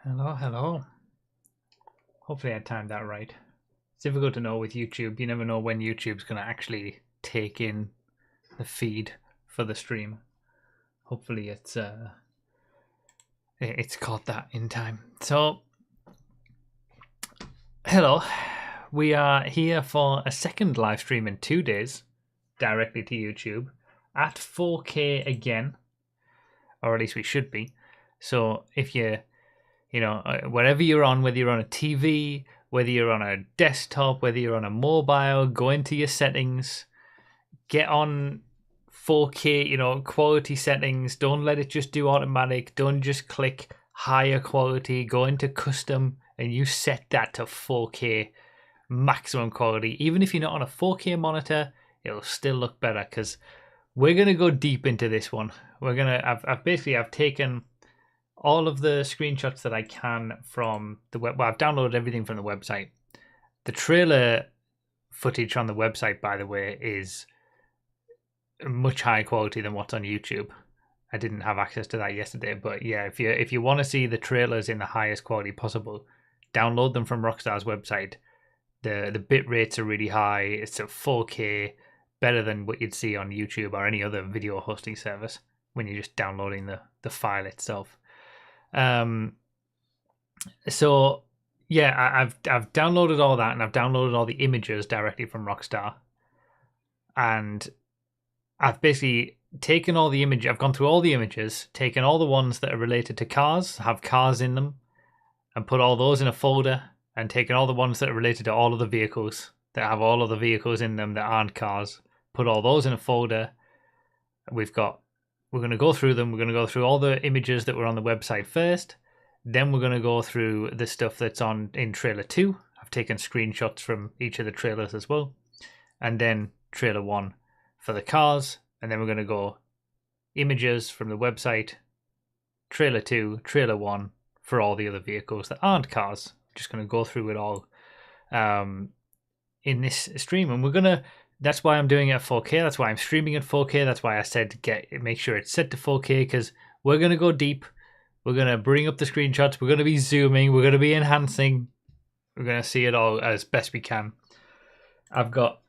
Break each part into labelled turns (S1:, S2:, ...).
S1: Hello, hello. Hopefully I timed that right. It's difficult to know with YouTube. You never know when YouTube's going to actually take in the feed for the stream. Hopefully it's caught that in time. So, hello. We are here for a second live stream in 2 days, directly to YouTube, at 4K again, or at least we should be. So if wherever you're on, whether you're on a TV, whether you're on a desktop, whether you're on a mobile, go into your settings, get on 4K, quality settings. Don't let it just do automatic. Don't just click higher quality. Go into custom and you set that to 4K maximum quality. Even if you're not on a 4K monitor, it'll still look better because we're gonna go deep into this one. I've taken all of the screenshots that I can from the web. Well, I've downloaded everything from the website. The trailer footage on the website, by the way, is much higher quality than what's on YouTube. I didn't have access to that yesterday, but yeah, if you want to see the trailers in the highest quality possible, download them from Rockstar's website. The bit rates are really high. It's a 4K, better than what you'd see on YouTube or any other video hosting service when you're just downloading the file itself. So yeah, I've downloaded all that, and I've downloaded all the images directly from Rockstar, and I've basically taken all the images. I've gone through all the images, taken all the ones that are related to cars, have cars in them, and put all those in a folder, and taken all the ones that are related to all of the vehicles that have all of the vehicles in them that aren't cars, put all those in a folder. We're going to go through them. We're going to go through all the images that were on the website first. Then we're going to go through the stuff that's in trailer 2. I've taken screenshots from each of the trailers as well. And then trailer 1 for the cars. And then we're going to go images from the website, trailer 2, trailer 1 for all the other vehicles that aren't cars. Just going to go through it all in this stream. And that's why I'm doing it at 4K. That's why I'm streaming at 4K. That's why I said make sure it's set to 4K, because we're going to go deep. We're going to bring up the screenshots. We're going to be zooming. We're going to be enhancing. We're going to see it all as best we can. I've got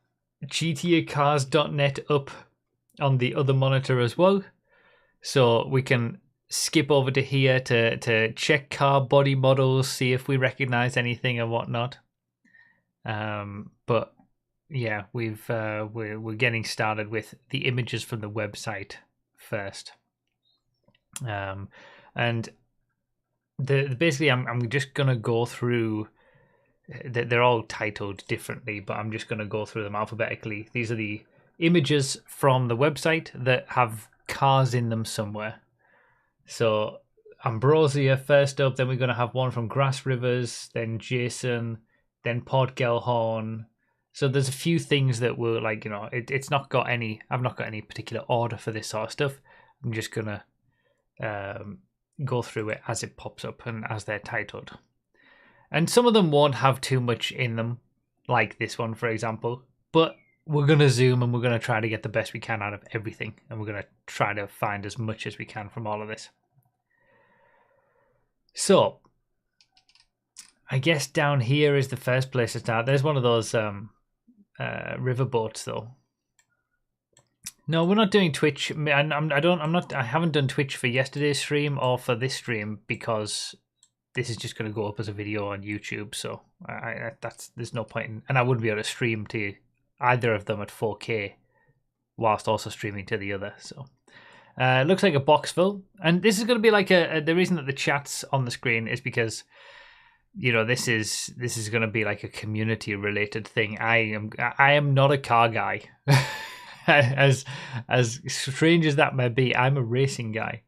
S1: GTAcars.net up on the other monitor as well. So we can skip over to here to check car body models, see if we recognize anything and whatnot. But yeah, we're getting started with the images from the website first. And basically I'm just gonna go through. They're all titled differently, but I'm just gonna go through them alphabetically. These are the images from the website that have cars in them somewhere. So Ambrosia first up, then we're gonna have one from Grass Rivers, then Jason, then Port Gellhorn. So there's a few things that were like, it's not got any. I've not got any particular order for this sort of stuff. I'm just gonna go through it as it pops up and as they're titled. And some of them won't have too much in them, like this one, for example. But we're gonna zoom and we're gonna try to get the best we can out of everything, and we're gonna try to find as much as we can from all of this. So I guess down here is the first place to start. There's one of those riverboats, though. No, we're not doing Twitch. I haven't done Twitch for yesterday's stream or for this stream because this is just going to go up as a video on YouTube. So there's no point in, and I wouldn't be able to stream to either of them at 4K whilst also streaming to the other. So it looks like a Boxville, and this is going to be like the reason that the chat's on the screen is because this is going to be like a community related thing. I am not a car guy. As strange as that may be, I'm a racing guy,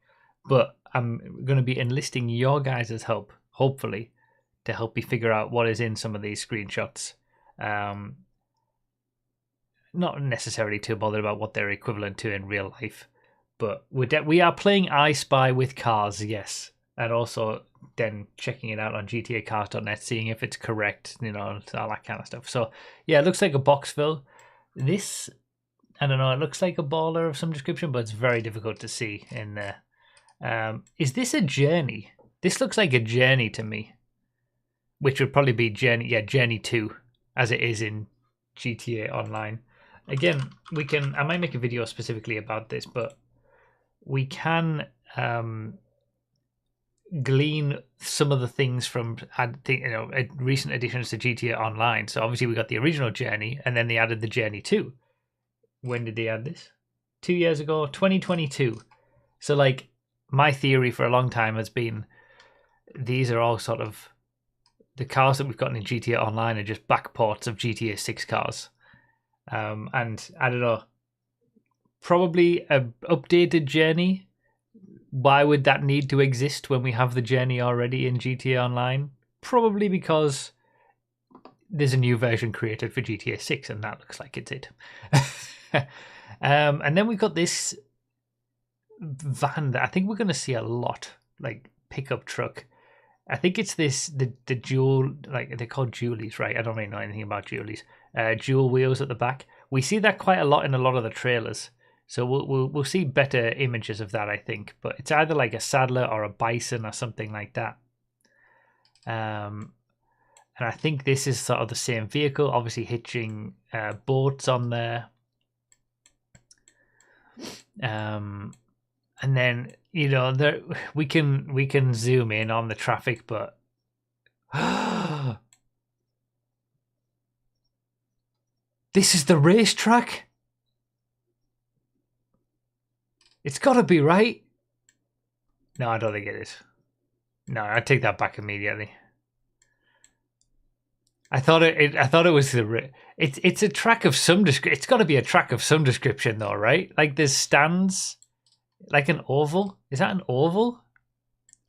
S1: but I'm going to be enlisting your guys' help, hopefully, to help me figure out what is in some of these screenshots. Not necessarily too bothered about what they're equivalent to in real life, but we are playing I Spy with cars, yes, and also then checking it out on GTAcars.net, seeing if it's correct, all that kind of stuff. So yeah, it looks like a Boxville. This, I don't know, it looks like a baller of some description, but it's very difficult to see in there. Is this a journey? This looks like a Journey to me, which would probably be Journey 2, as it is in GTA Online. Again, I might make a video specifically about this, but we can glean some of the things from recent additions to GTA Online. So obviously we got the original Journey, and then they added the Journey 2. When did they add this? 2 years ago, 2022. So like my theory for a long time has been these are all sort of the cars that we've gotten in GTA Online are just backports of GTA 6 cars. And I don't know, probably a updated Journey. Why would that need to exist when we have the Journey already in GTA Online? Probably because there's a new version created for GTA 6, and that looks like it's it. And then we've got this van that I think we're going to see a lot, like pickup truck. I think it's the dual, like they're called dualies, right? I don't really know anything about dualies. Dual wheels at the back. We see that quite a lot in a lot of the trailers. So we'll see better images of that, I think. But it's either like a Sadler or a Bison or something like that. And I think this is sort of the same vehicle, obviously hitching boats on there. And then there we can zoom in on the traffic, but this is the racetrack. It's got to be, right? No, I don't think it is. No, I take that back immediately. I thought it was it's a track of some description. It's got to be a track of some description, though, right? Like there's stands, like an oval. Is that an oval?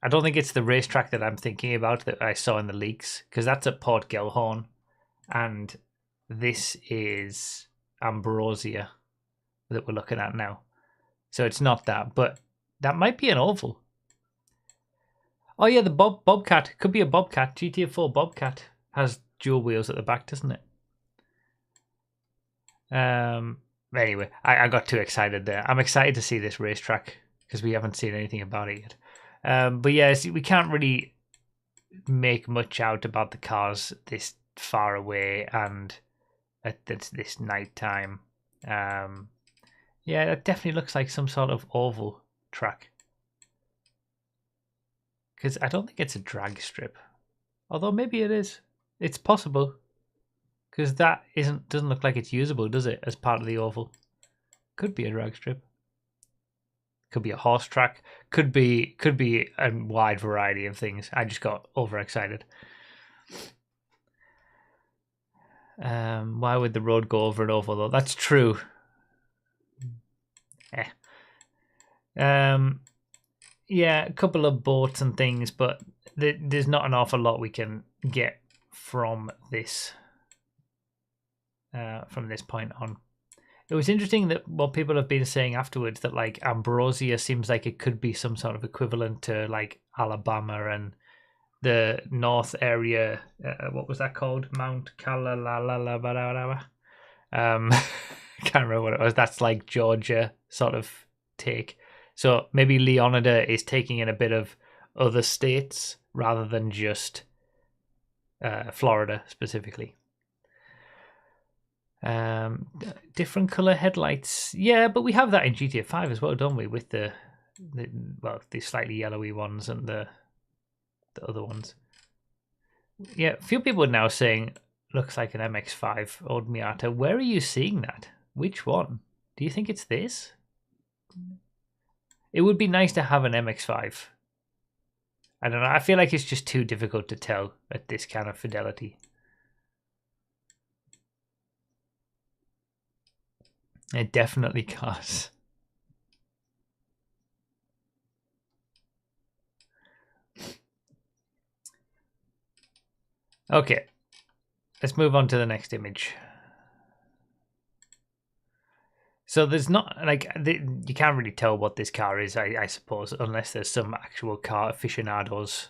S1: I don't think it's the racetrack that I'm thinking about that I saw in the leaks, because that's at Port Gellhorn, and this is Ambrosia that we're looking at now. So it's not that, but that might be an oval. Oh yeah, the Bobcat. Could be a Bobcat. GTA 4 Bobcat has dual wheels at the back, doesn't it? Anyway, I got too excited there. I'm excited to see this racetrack because we haven't seen anything about it yet. But yeah, we can't really make much out about the cars this far away and at this night time. Yeah, it definitely looks like some sort of oval track. Because I don't think it's a drag strip. Although maybe it is. It's possible. Because that doesn't look like it's usable, does it, as part of the oval? Could be a drag strip. Could be a horse track. Could be a wide variety of things. I just got overexcited. Why would the road go over an oval though? That's true. Yeah, a couple of boats and things, but there's not an awful lot we can get from this point on. It was interesting that what people have been saying afterwards, that like Ambrosia seems like it could be some sort of equivalent to like Alabama and the north area. What was that called? Mount Calalala. Can't remember what it was. That's like Georgia sort of take. So maybe Leonida is taking in a bit of other states rather than just Florida specifically. Different color headlights. Yeah, but we have that in GTA 5 as well, don't we? With the slightly yellowy ones and the other ones. Yeah, a few people are now saying looks like an MX-5 old Miata. Where are you seeing that? Which one? Do you think it's this? It would be nice to have an MX-5. I don't know. I feel like it's just too difficult to tell at this kind of fidelity. It definitely cars. Okay, let's move on to the next image. So there's not like you can't really tell what this car is, I suppose, unless there's some actual car aficionados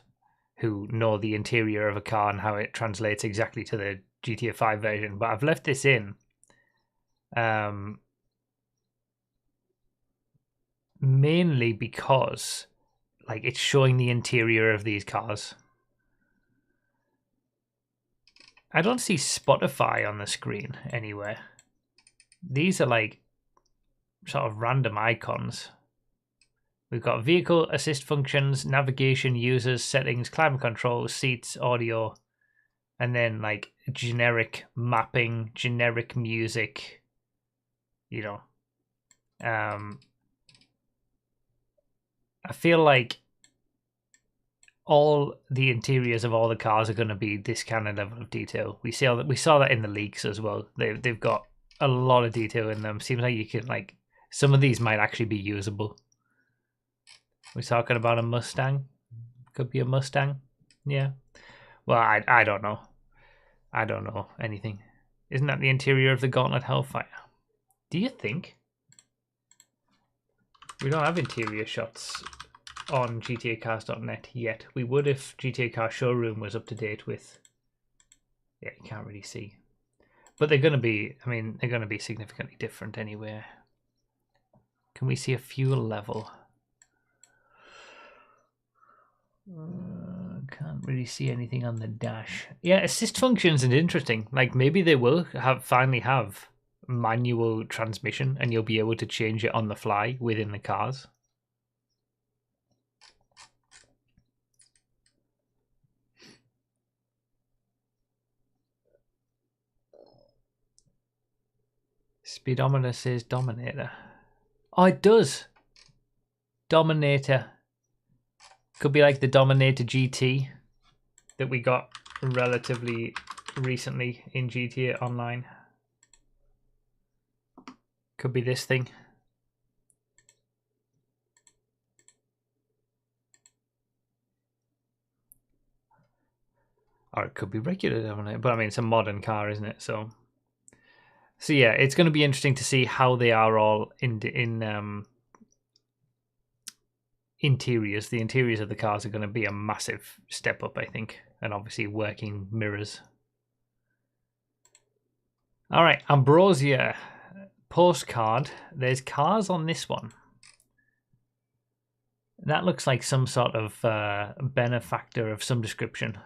S1: who know the interior of a car and how it translates exactly to the GTA 5 version. But I've left this in. Mainly because like it's showing the interior of these cars. I don't see Spotify on the screen anywhere. These are like sort of random icons. We've got vehicle assist functions, navigation, users, settings, climate control, seats, audio, and then like generic mapping, generic music, you know. I feel like all the interiors of all the cars are going to be this kind of level of detail. We saw that in the leaks as well. They've got a lot of detail in them. Seems like you can like some of these might actually be usable. We're talking about a Mustang. Could be a Mustang. Yeah. Well, I don't know. I don't know anything. Isn't that the interior of the Gauntlet Hellfire? Do you think? We don't have interior shots on GTAcars.net yet. We would if GTA Car Showroom was up to date with... Yeah, you can't really see. But they're going to be, I mean, they're going to be significantly different anyway. Can we see a fuel level? Can't really see anything on the dash. Yeah, assist functions is interesting. Like maybe they will finally have manual transmission and you'll be able to change it on the fly within the cars. Speedometer says Dominator. Oh, it does. Dominator. Could be like the Dominator GT that we got relatively recently in GTA Online. Could be this thing. Or it could be regular Dominator. But I mean, it's a modern car, isn't it? So yeah, it's going to be interesting to see how they are all in interiors. The interiors of the cars are going to be a massive step up, I think. And obviously working mirrors. All right, Ambrosia postcard. There's cars on this one. That looks like some sort of benefactor of some description.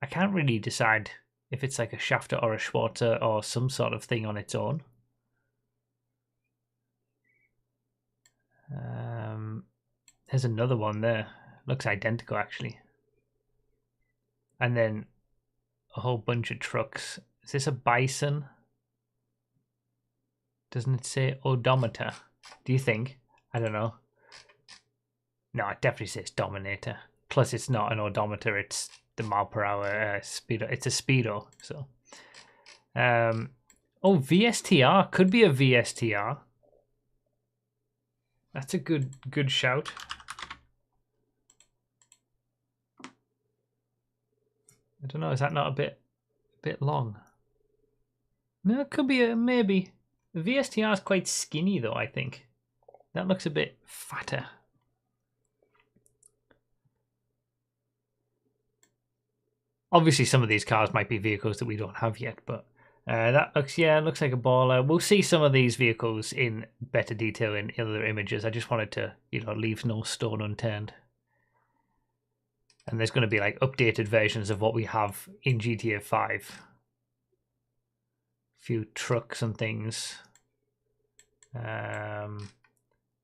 S1: I can't really decide if it's like a Schafter or a Schwarzer or some sort of thing on its own. There's another one there. Looks identical, actually. And then a whole bunch of trucks. Is this a Bison? Doesn't it say odometer? Do you think? I don't know. No, it definitely says Dominator. Plus, it's not an odometer. It's the mile per hour speedo. It's a speedo. So, oh, VSTR could be a VSTR. That's a good shout. I don't know. Is that not a bit long? No, it could be a maybe. The VSTR is quite skinny though. I think that looks a bit fatter. Obviously, some of these cars might be vehicles that we don't have yet, but that looks like a baller. We'll see some of these vehicles in better detail in other images. I just wanted to, leave no stone unturned. And there's going to be like updated versions of what we have in GTA 5. A few trucks and things. Is that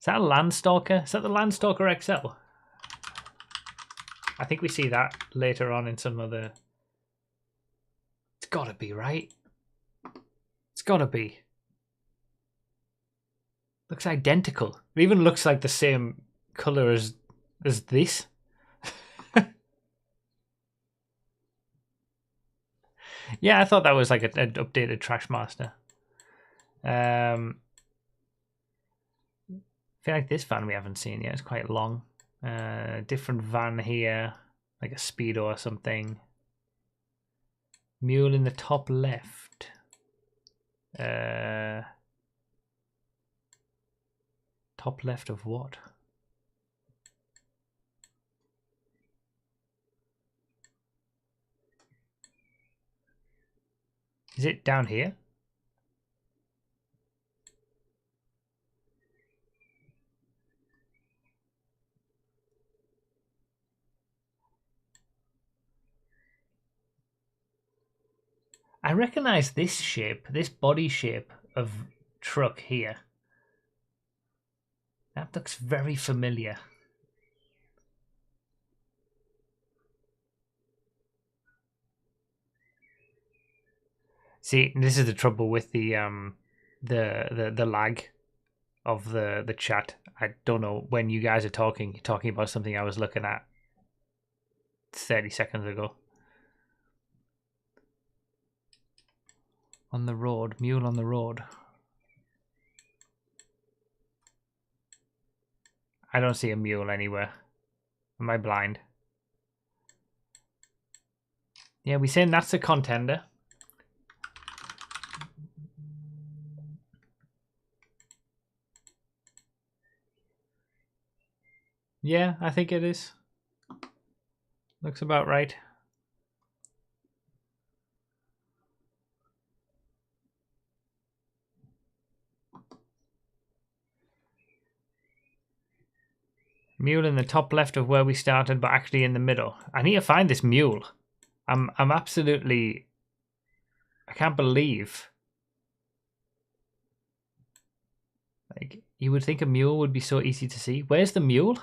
S1: a Landstalker? Is that the Landstalker XL? I think we see that later on in some other... It's gotta be, right? It's gotta be. Looks identical. It even looks like the same colour as this. Yeah, I thought that was like an updated Trashmaster. I feel like this van we haven't seen yet. It's quite long. Different van here, like a Speedo or something. Mule in the top left. Top left of what? Is it down here? I recognize this shape, this body shape of truck here. That looks very familiar. See, this is the trouble with the lag of the chat. I don't know when you guys are talking. You're talking about something I was looking at 30 seconds ago. On the road, mule on the road. I don't see a mule anywhere. Am I blind? Yeah, we saying that's a contender. Yeah, I think it is. Looks about right. Mule in the top left of where we started, but actually in the middle. I need to find this mule. I'm absolutely... I can't believe... Like, you would think a mule would be so easy to see. Where's the mule?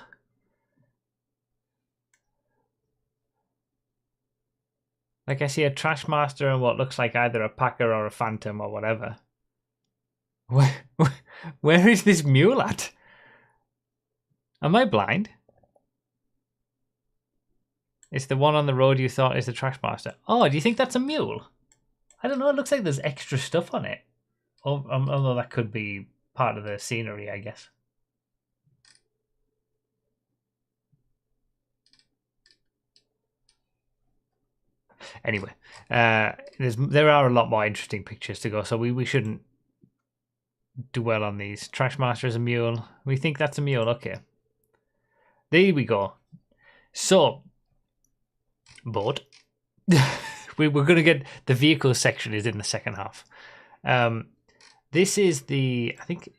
S1: Like, I see a Trashmaster and what looks like either a Packer or a Phantom or whatever. Where is this mule at? Am I blind? It's the one on the road you thought is the Trashmaster. Oh, do you think that's a mule? I don't know. It looks like there's extra stuff on it. Although that could be part of the scenery, I guess. Anyway, there are a lot more interesting pictures to go, so we shouldn't dwell on these. Trashmaster is a mule. We think that's a mule. Okay. There we go. So, but we're going to get the vehicle section is in the second half. This is the, I think,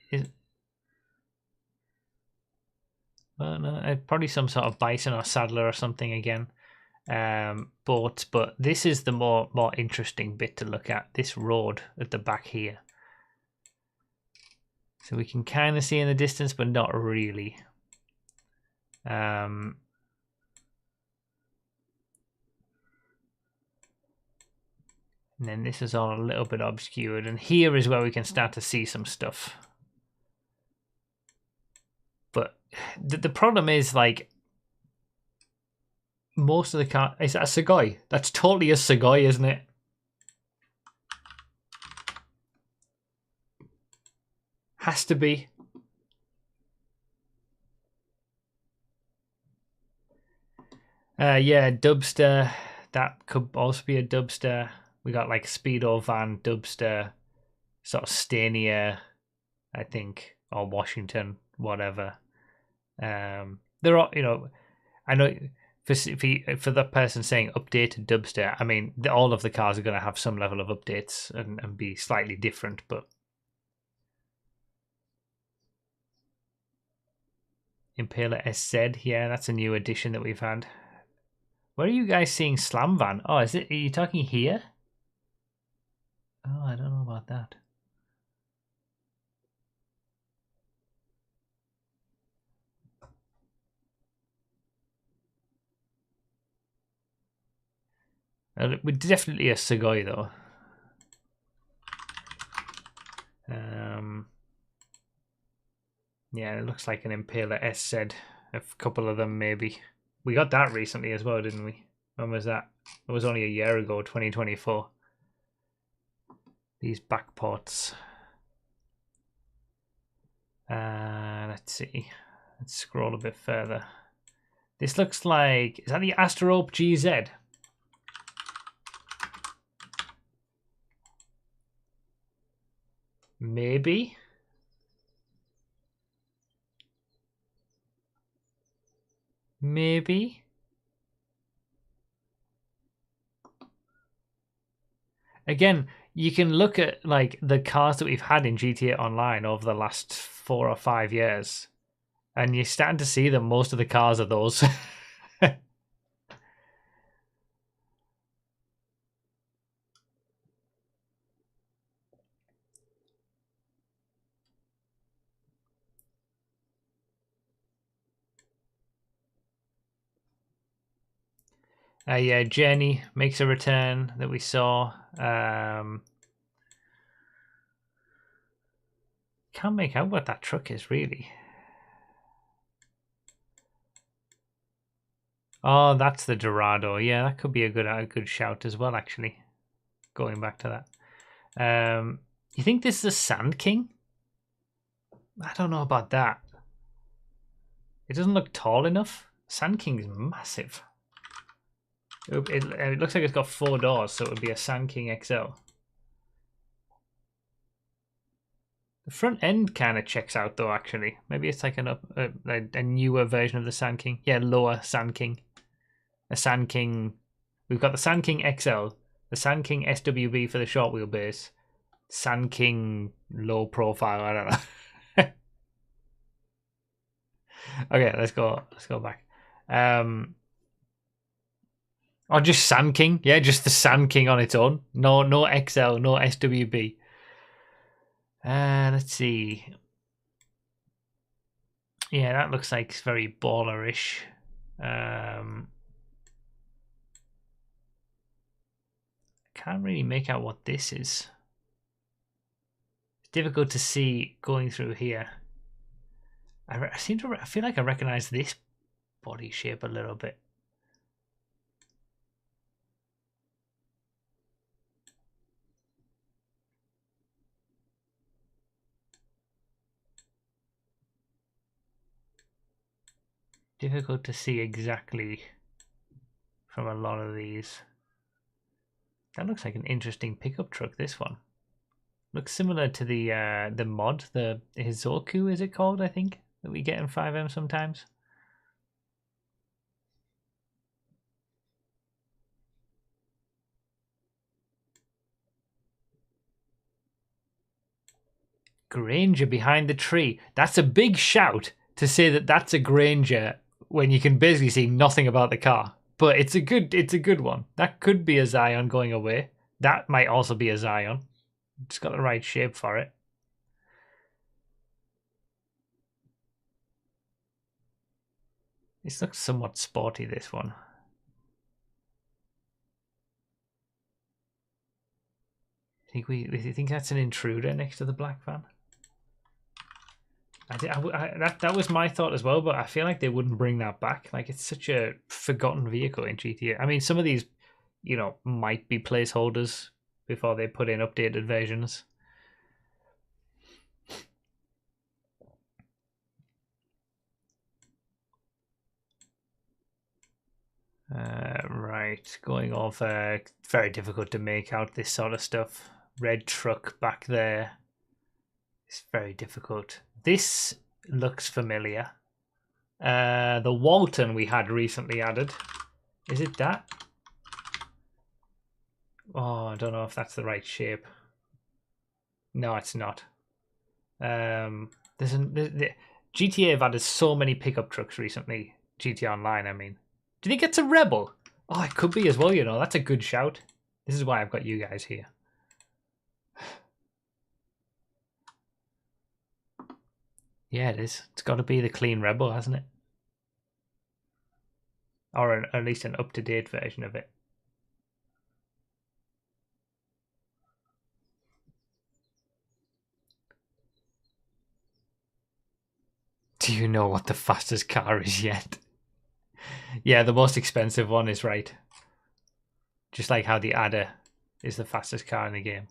S1: no, probably some sort of bison or saddler or something again. But this is the more interesting bit to look at. This road at the back here. So we can kind of see in the distance, but not really. And then this is all a little bit obscured. And here is where we can start to see some stuff. But the problem is, like, most of the car... Is that a Sugoi? That's totally a Sugoi, isn't it? Has to be. Yeah, Dubster. That could also be a Dubster. We got like Speedo Van, Dubster, sort of Stania, I think, or Washington, whatever. They're all, you know, I know for that person saying updated Dubster, I mean, all of the cars are going to have some level of updates and be slightly different, but Impala SZ, yeah, that's a new addition that we've had. Where are you guys seeing Slam Van? Oh, is it? Are you talking here? Oh, I don't know about that. We're definitely a Sugoi though. Yeah, it looks like an Impala SZ. A couple of them maybe. We got that recently as well, didn't we? When was that? It was only a year ago, 2024. These back ports. Let's see. Let's scroll a bit further. This looks like... Is that the Asterope GZ? Maybe. Maybe. Again, you can look at like the cars that we've had in GTA Online over the last 4 or 5 years, and you're starting to see that most of the cars are those. Yeah, Jenny makes a return that we saw. Can't make out what that truck is, really. Oh, that's the Dorado. Yeah, that could be a good shout as well, actually. Going back to that. You think this is a Sand King? I don't know about that. It doesn't look tall enough. Sand King's massive. It looks like it's got 4 doors, so it would be a Sand King XL. The front end kind of checks out, though, actually. Maybe it's like a newer version of the Sand King. Yeah, lower Sand King. A Sand King. We've got the Sand King XL, the Sand King SWB for the short wheelbase, Sand King low profile. I don't know. Okay, let's go back. Or just Sand King. Yeah, just the Sand King on its own. No XL, no SWB. Let's see. Yeah, that looks like it's very ballerish. Can't really make out what this is. It's difficult to see going through here. I feel like I recognize this body shape a little bit. Difficult to see exactly from a lot of these. That looks like an interesting pickup truck, this one. Looks similar to the mod, the Hizoku, is it called, I think, that we get in FiveM sometimes. Granger behind the tree. That's a big shout to say that that's a Granger when you can basically see nothing about the car. But it's a good one. That could be a Zion going away. That might also be a Zion. It's got the right shape for it. This looks somewhat sporty, this one. We think that's an intruder next to the black van? That was my thought as well, but I feel like they wouldn't bring that back. Like, it's such a forgotten vehicle in GTA. I mean, some of these, might be placeholders before they put in updated versions. Right, going off. Very difficult to make out this sort of stuff. Red truck back there. It's very difficult. This looks familiar. The Walton we had recently added. Is it that? Oh, I don't know if that's the right shape. No, it's not. GTA have added so many pickup trucks recently. GTA Online, I mean. Do you think it's a Rebel? Oh, it could be as well, That's a good shout. This is why I've got you guys here. Yeah, it is. It's got to be the clean Rebel, hasn't it? Or at least an up-to-date version of it. Do you know what the fastest car is yet? Yeah, the most expensive one is right. Just like how the Adder is the fastest car in the game.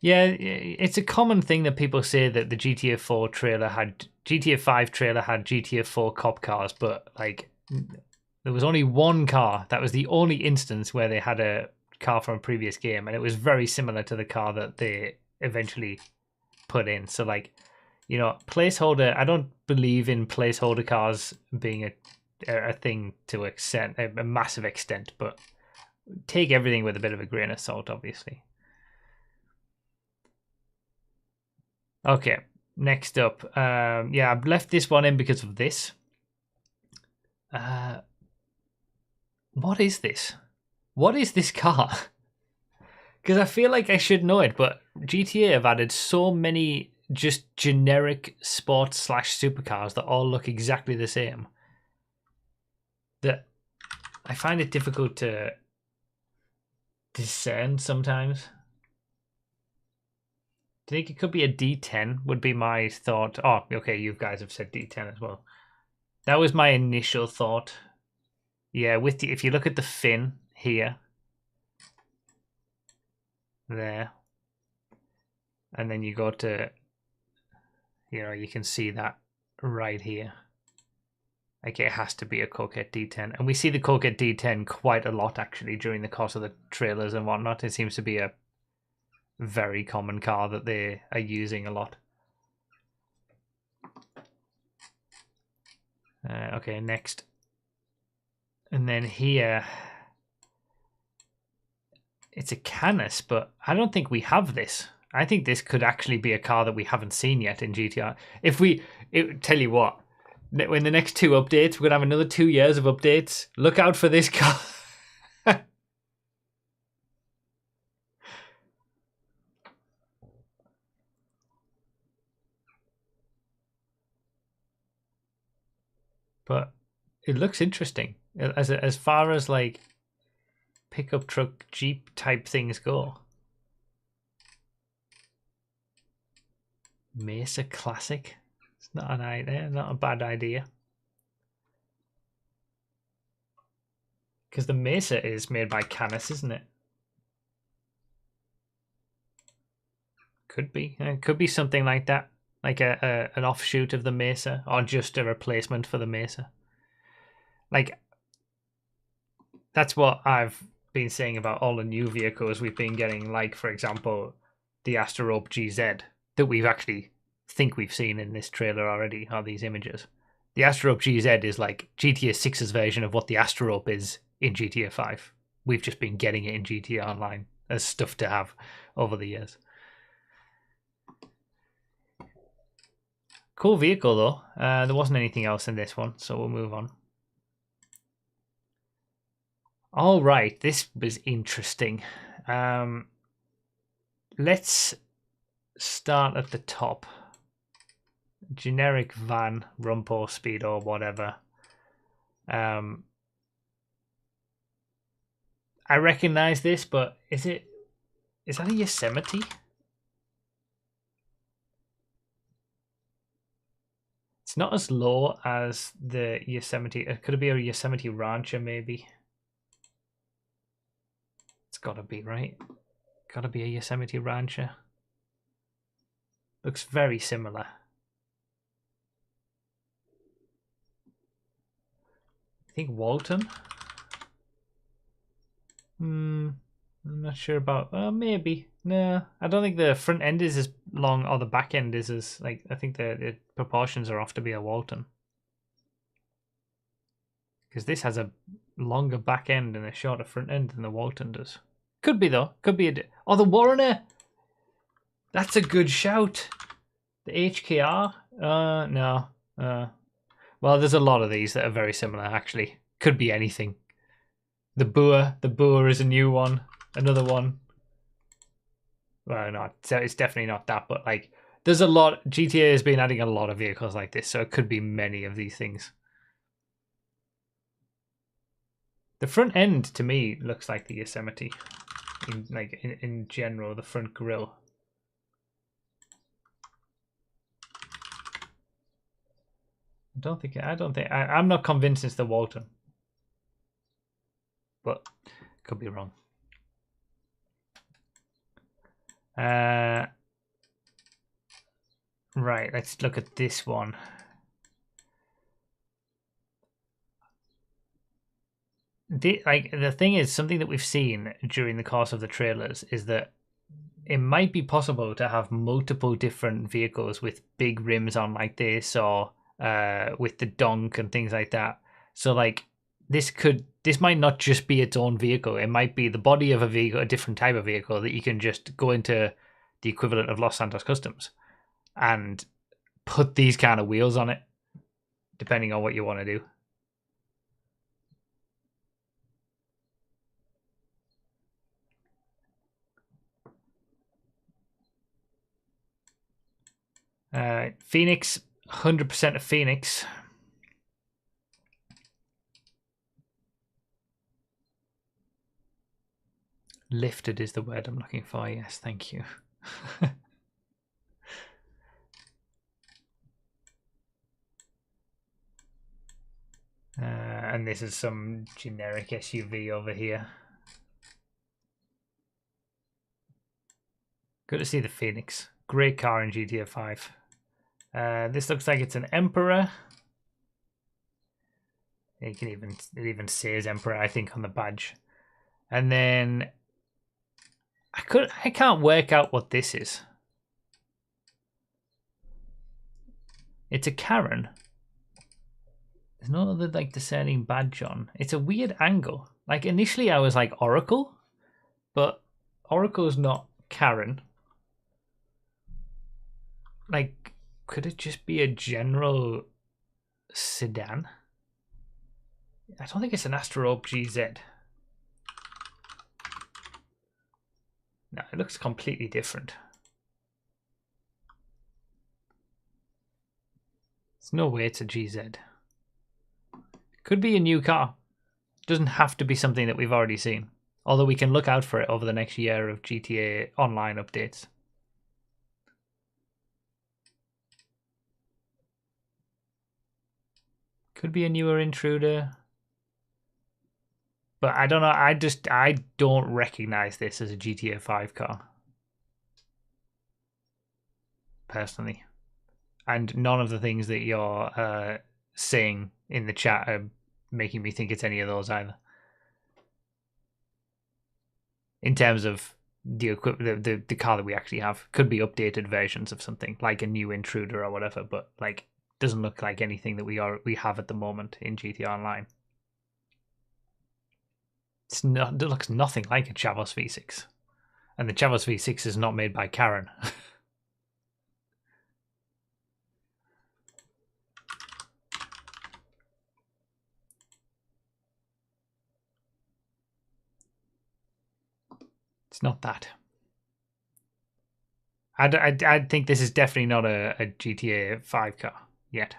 S1: Yeah, it's a common thing that people say that the GTA 5 trailer had GTA 4 cop cars, but like there was only one car. That was the only instance where they had a car from a previous game, and it was very similar to the car that they eventually put in. So like, placeholder. I don't believe in placeholder cars being a thing to a massive extent, but take everything with a bit of a grain of salt, obviously. Okay, next up. Yeah, I've left this one in because of this. What is this? What is this car? Because I feel like I should know it, but GTA have added so many just generic sports / supercars that all look exactly the same. that I find it difficult to discern sometimes. Do you think it could be a D10? Would be my thought. Oh, okay, you guys have said D10 as well. That was my initial thought. Yeah, with if you look at the fin here, there, and then you go to, you can see that right here. Like it has to be a Coquette D10, and we see the Coquette D10 quite a lot actually during the course of the trailers and whatnot. It seems to be a very common car that they are using a lot. Okay, next. And then here, it's a Canis, but I don't think we have this. I think this could actually be a car that we haven't seen yet in GTR. Tell you what, when the next 2 updates, we're going to have another 2 years of updates. Look out for this car. But it looks interesting as far as like pickup truck Jeep type things go. Mesa Classic. It's not an idea, not a bad idea. Because the Mesa is made by Canis, isn't it? Could be. It could be something like that. Like an offshoot of the Mesa, or just a replacement for the Mesa. Like, that's what I've been saying about all the new vehicles we've been getting, like, for example, the Asterope GZ, that we've actually think we've seen in this trailer already, are these images. The Asterope GZ is like GTA 6's version of what the Asterope is in GTA 5. We've just been getting it in GTA Online as stuff to have over the years. Cool vehicle, though. There wasn't anything else in this one, so we'll move on. All right, this was interesting. Let's start at the top. Generic van, Rumpo, Speedo, whatever. I recognize this, but is that a Yosemite? It's not as low as the Yosemite. Could it be a Yosemite Rancher, maybe? It's gotta be, right? Gotta be a Yosemite Rancher. Looks very similar. I think Walton. I'm not sure about. Maybe. No, I don't think the front end is as long, or the back end is as like. I think the proportions are off to be a Walton. Because this has a longer back end and a shorter front end than the Walton does. Could be though. Could be a. Oh, the Warrener. That's a good shout. The HKR. No. Well, there's a lot of these that are very similar. Actually, could be anything. The Boer is a new one. Another one. Well, no, it's definitely not that, but like, there's a lot. GTA has been adding a lot of vehicles like this, so it could be many of these things. The front end to me looks like the Yosemite, in general, the front grille. I'm not convinced it's the Walton, but could be wrong. Right, let's look at this one. The thing is, something that we've seen during the course of the trailers is that it might be possible to have multiple different vehicles with big rims on like this, or with the donk and things like that. So like this might not just be its own vehicle. It might be the body of a vehicle, a different type of vehicle that you can just go into the equivalent of Los Santos Customs and put these kind of wheels on it, depending on what you want to do. Phoenix, 100% of Phoenix. Lifted is the word I'm looking for. Yes, thank you. And this is some generic SUV over here. Good to see the Phoenix. Great car in GTA 5. This looks like it's an Emperor. It even says Emperor, I think, on the badge. And then I can't work out what this is. It's a Karen. There's no other like discerning badge on. It's a weird angle. Like initially I was like Oracle, but Oracle's not Karen. Like, could it just be a general sedan? I don't think it's an Astro GZ. No, it looks completely different. There's no way it's a GZ. Could be a new car. Doesn't have to be something that we've already seen. Although we can look out for it over the next year of GTA Online updates. Could be a newer Intruder. But I don't know, I don't recognize this as a GTA 5 car. Personally. And none of the things that you're saying in the chat are making me think it's any of those either. In terms of the car that we actually have, could be updated versions of something like a new Intruder or whatever, but like doesn't look like anything that we have at the moment in GTA Online. It looks nothing like a Chavos V6, and the Chavos V6 is not made by Karen. It's not that. I think this is definitely not a GTA 5 car yet.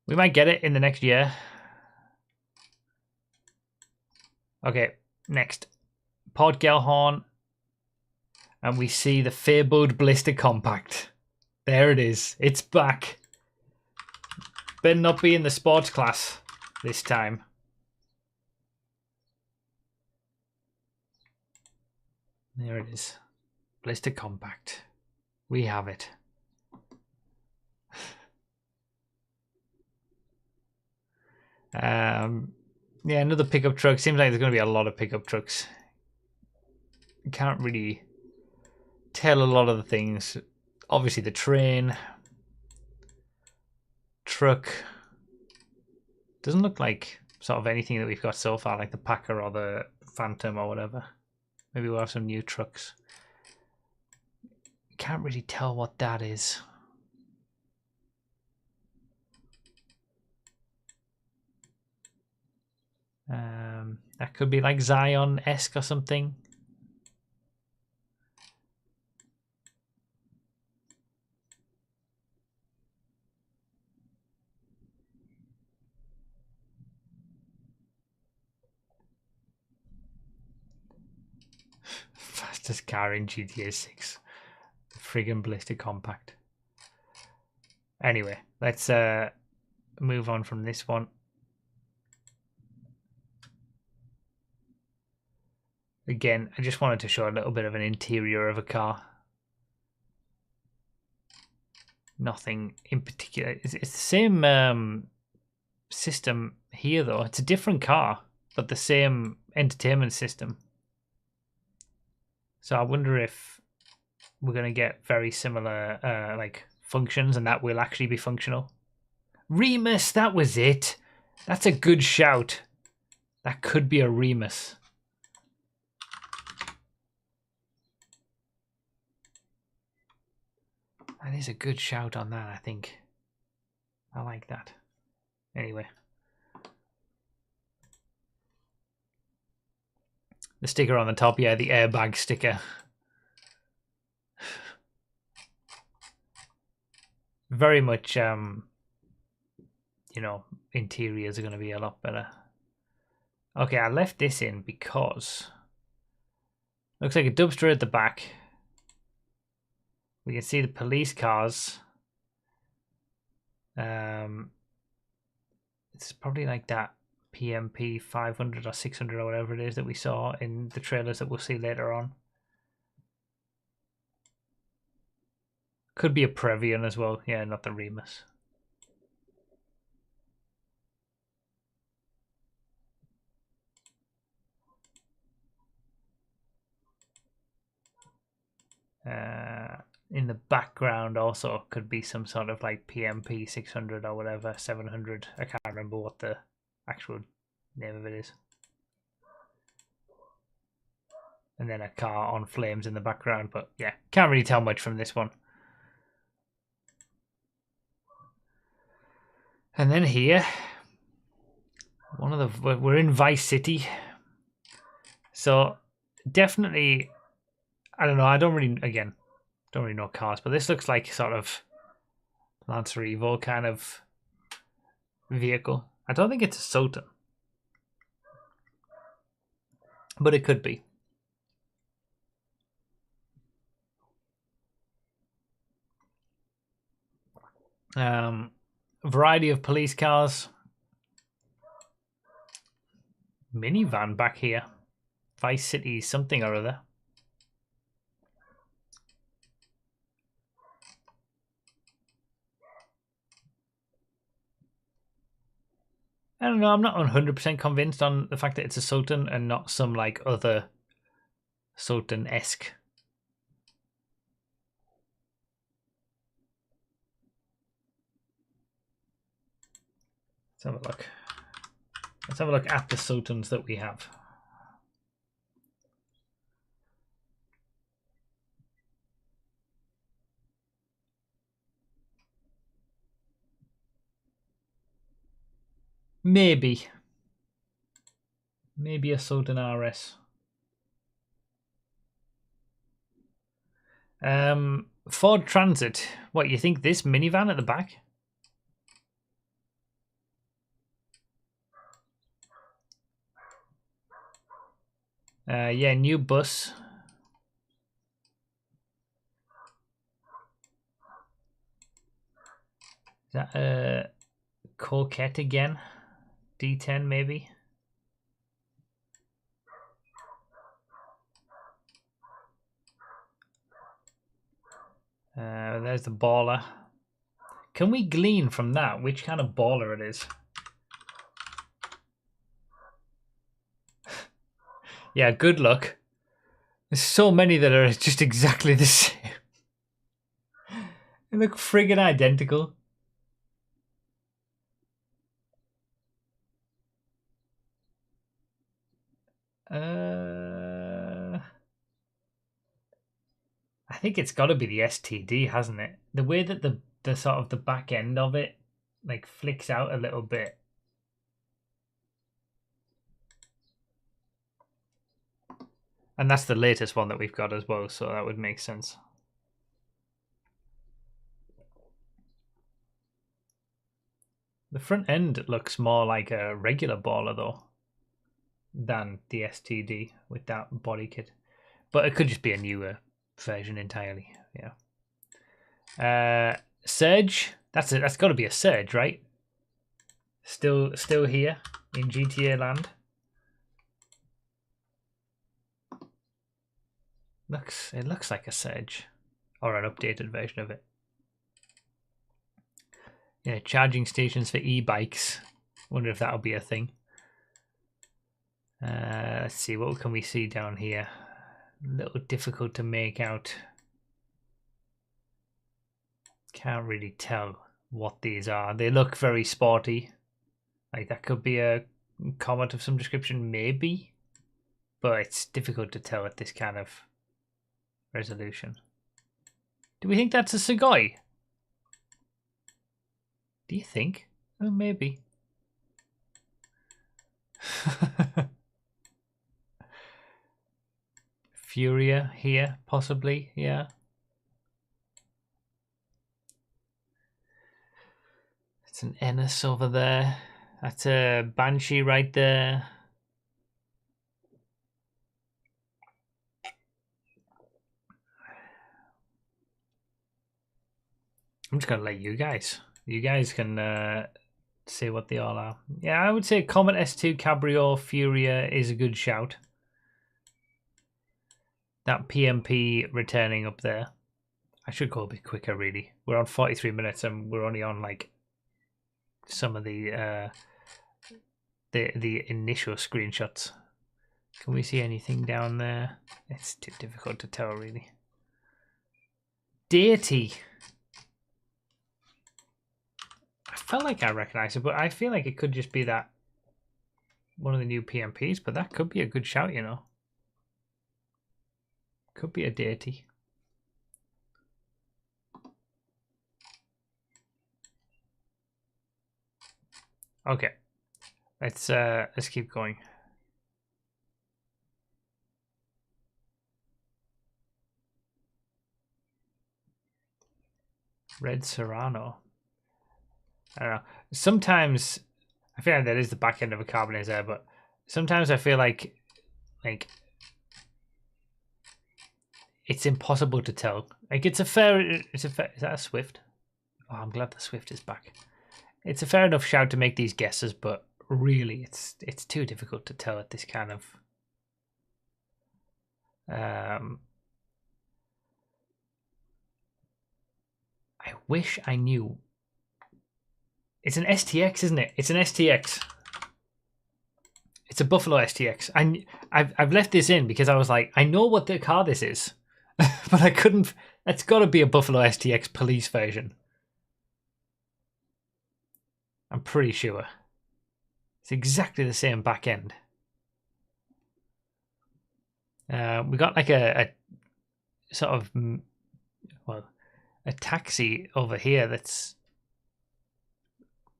S1: We might get it in the next year. Okay, next. Port Gellhorn. And we see the fabled Blister Compact. There it is. It's back. Better not be in the sports class this time. There it is. Blister Compact. We have it. Yeah, another pickup truck. Seems like there's going to be a lot of pickup trucks. Can't really tell a lot of the things. Obviously the train. Truck. Doesn't look like sort of anything that we've got so far, like the Packer or the Phantom or whatever. Maybe we'll have some new trucks. Can't really tell what that is. That could be like Zion-esque or something. Fastest car in GTA 6. The friggin' Blister Compact. Anyway, let's move on from this one. Again, I just wanted to show a little bit of an interior of a car. Nothing in particular. It's the same system here, though. It's a different car, but the same entertainment system. So I wonder if we're going to get very similar like functions, and that will actually be functional. Remus, that was it. That's a good shout. That could be a Remus. That is a good shout on that, I think. I like that. Anyway. The sticker on the top, yeah, the airbag sticker. Very much, you know, interiors are going to be a lot better. Okay, I left this in because looks like a dumpster at the back. We can see the police cars. It's probably like that PMP 500 or 600 or whatever it is that we saw in the trailers that we'll see later on. Could be a Previon as well. Yeah, not the Remus. In the background also could be some sort of like PMP 600 or whatever, 700. I can't remember what the actual name of it is. And then a car on flames in the background, but yeah, can't really tell much from this one. And then here, we're in Vice City. So definitely, I don't know, I don't really know cars, but this looks like sort of Lancer Evo kind of vehicle. I don't think it's a Sultan, but it could be. Variety of police cars. Minivan back here. Vice City something or other. I don't know, I'm not 100% convinced on the fact that it's a Sultan and not some like other Sultan-esque. Let's have a look. Let's have a look at the Sultans that we have. Maybe a Sultan RS. Ford Transit. What, you think this minivan at the back? Yeah, new bus. Is that a Coquette again? D10 maybe? There's the baller. Can we glean from that which kind of baller it is? Yeah, good luck. There's so many that are just exactly the same. They look friggin' identical. I think it's got to be the STD, hasn't it? The way that the sort of the back end of it like flicks out a little bit. And that's the latest one that we've got as well, so that would make sense. The front end looks more like a regular baller though than the STD with that body kit. But it could just be a newer version entirely. Yeah. Surge. That's got to be a Surge, right? Still here in GTA land. It looks like a Surge or an updated version of it. Yeah, charging stations for e-bikes. Wonder if that'll be a thing. Let's see, what can we see down here? A little difficult to make out. Can't really tell what these are. They look very sporty. Like that could be a Comet of some description, maybe. But it's difficult to tell at this kind of resolution. Do we think that's a Sugoi? Do you think? Oh, maybe. Furia here, possibly, yeah. It's an Ennis over there. That's a Banshee right there. I'm just gonna let you guys. You guys can say what they all are. Yeah, I would say Comet S2 Cabrio Furia is a good shout. That PMP returning up there. I should go a bit quicker, really. We're on 43 minutes and we're only on like some of the initial screenshots. Can we see anything down there? It's too difficult to tell, really. Deity. I felt like I recognized it, but I feel like it could just be that one of the new PMPs, but that could be a good shout, you know. Could be a Deity. Okay. Let's keep going. Red Serrano. I don't know. Sometimes I feel like that is the back end of a Carbonaise there, but sometimes I feel like it's impossible to tell. Like is that a Swift? Oh, I'm glad the Swift is back. It's a fair enough shout to make these guesses, but really it's too difficult to tell at this kind of I wish I knew. It's an STX, isn't it? It's an STX. It's a Buffalo STX. I've left this in because I was like, I know what the car this is, but I couldn't. It's got to be a Buffalo STX police version. I'm pretty sure. It's exactly the same back end. We got like a sort of, well, a taxi over here that's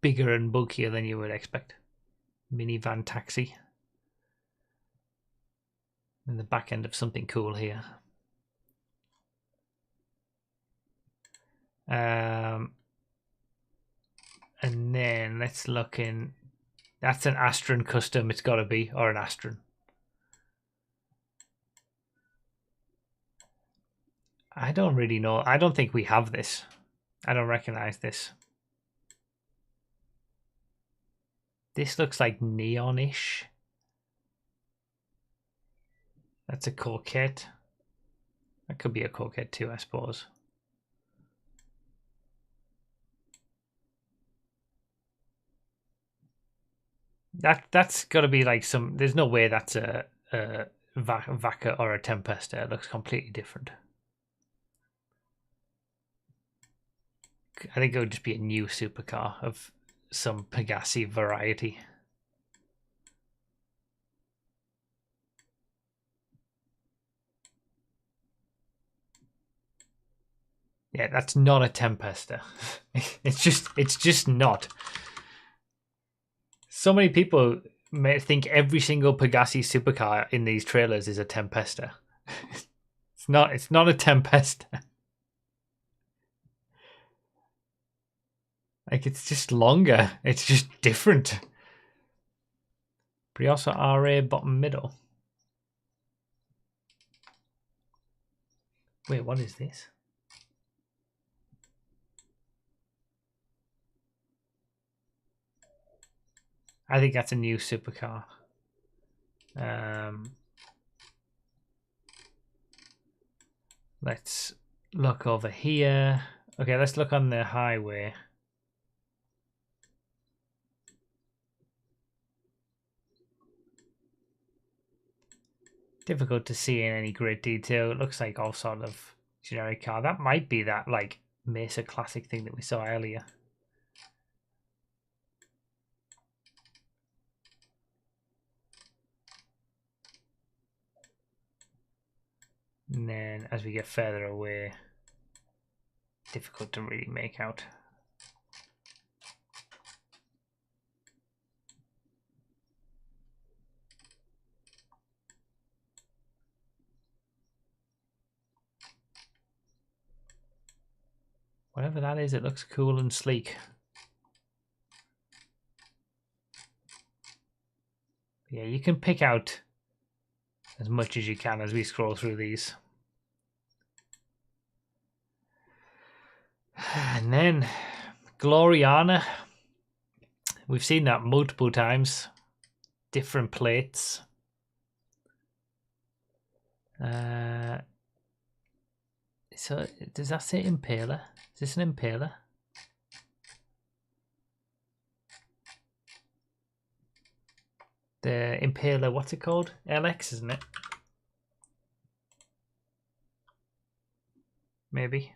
S1: bigger and bulkier than you would expect. Minivan taxi. And the back end of something cool here. And then let's look in. That's an Astron custom, it's got to be, or an Astron. I don't really know. I don't think we have this. I don't recognize this. This looks like neonish. That's a Corvette. That could be a Corvette too, I suppose. That's got to be like some. There's no way that's a Vaca or a Tempesta. It looks completely different. I think it would just be a new supercar of some Pegassi variety. Yeah, that's not a Tempesta. It's just not. So many people may think every single Pegassi supercar in these trailers is a Tempesta. It's not a Tempesta. Like, it's just longer. It's just different. Briosa RA bottom middle. Wait, what is this? I think that's a new supercar. Let's look over here. Okay, let's look on the highway. Difficult to see in any great detail. It looks like all sort of generic car. That might be that like Mesa Classic thing that we saw earlier. And then as we get further away, difficult to really make out. Whatever that is, it looks cool and sleek. Yeah, you can pick out as much as you can as we scroll through these. And And then Gloriana. We've seen that multiple times. Different plates. So does that say Impaler? Is this an Impaler? The Impaler, what's it called? LX, isn't it? Maybe.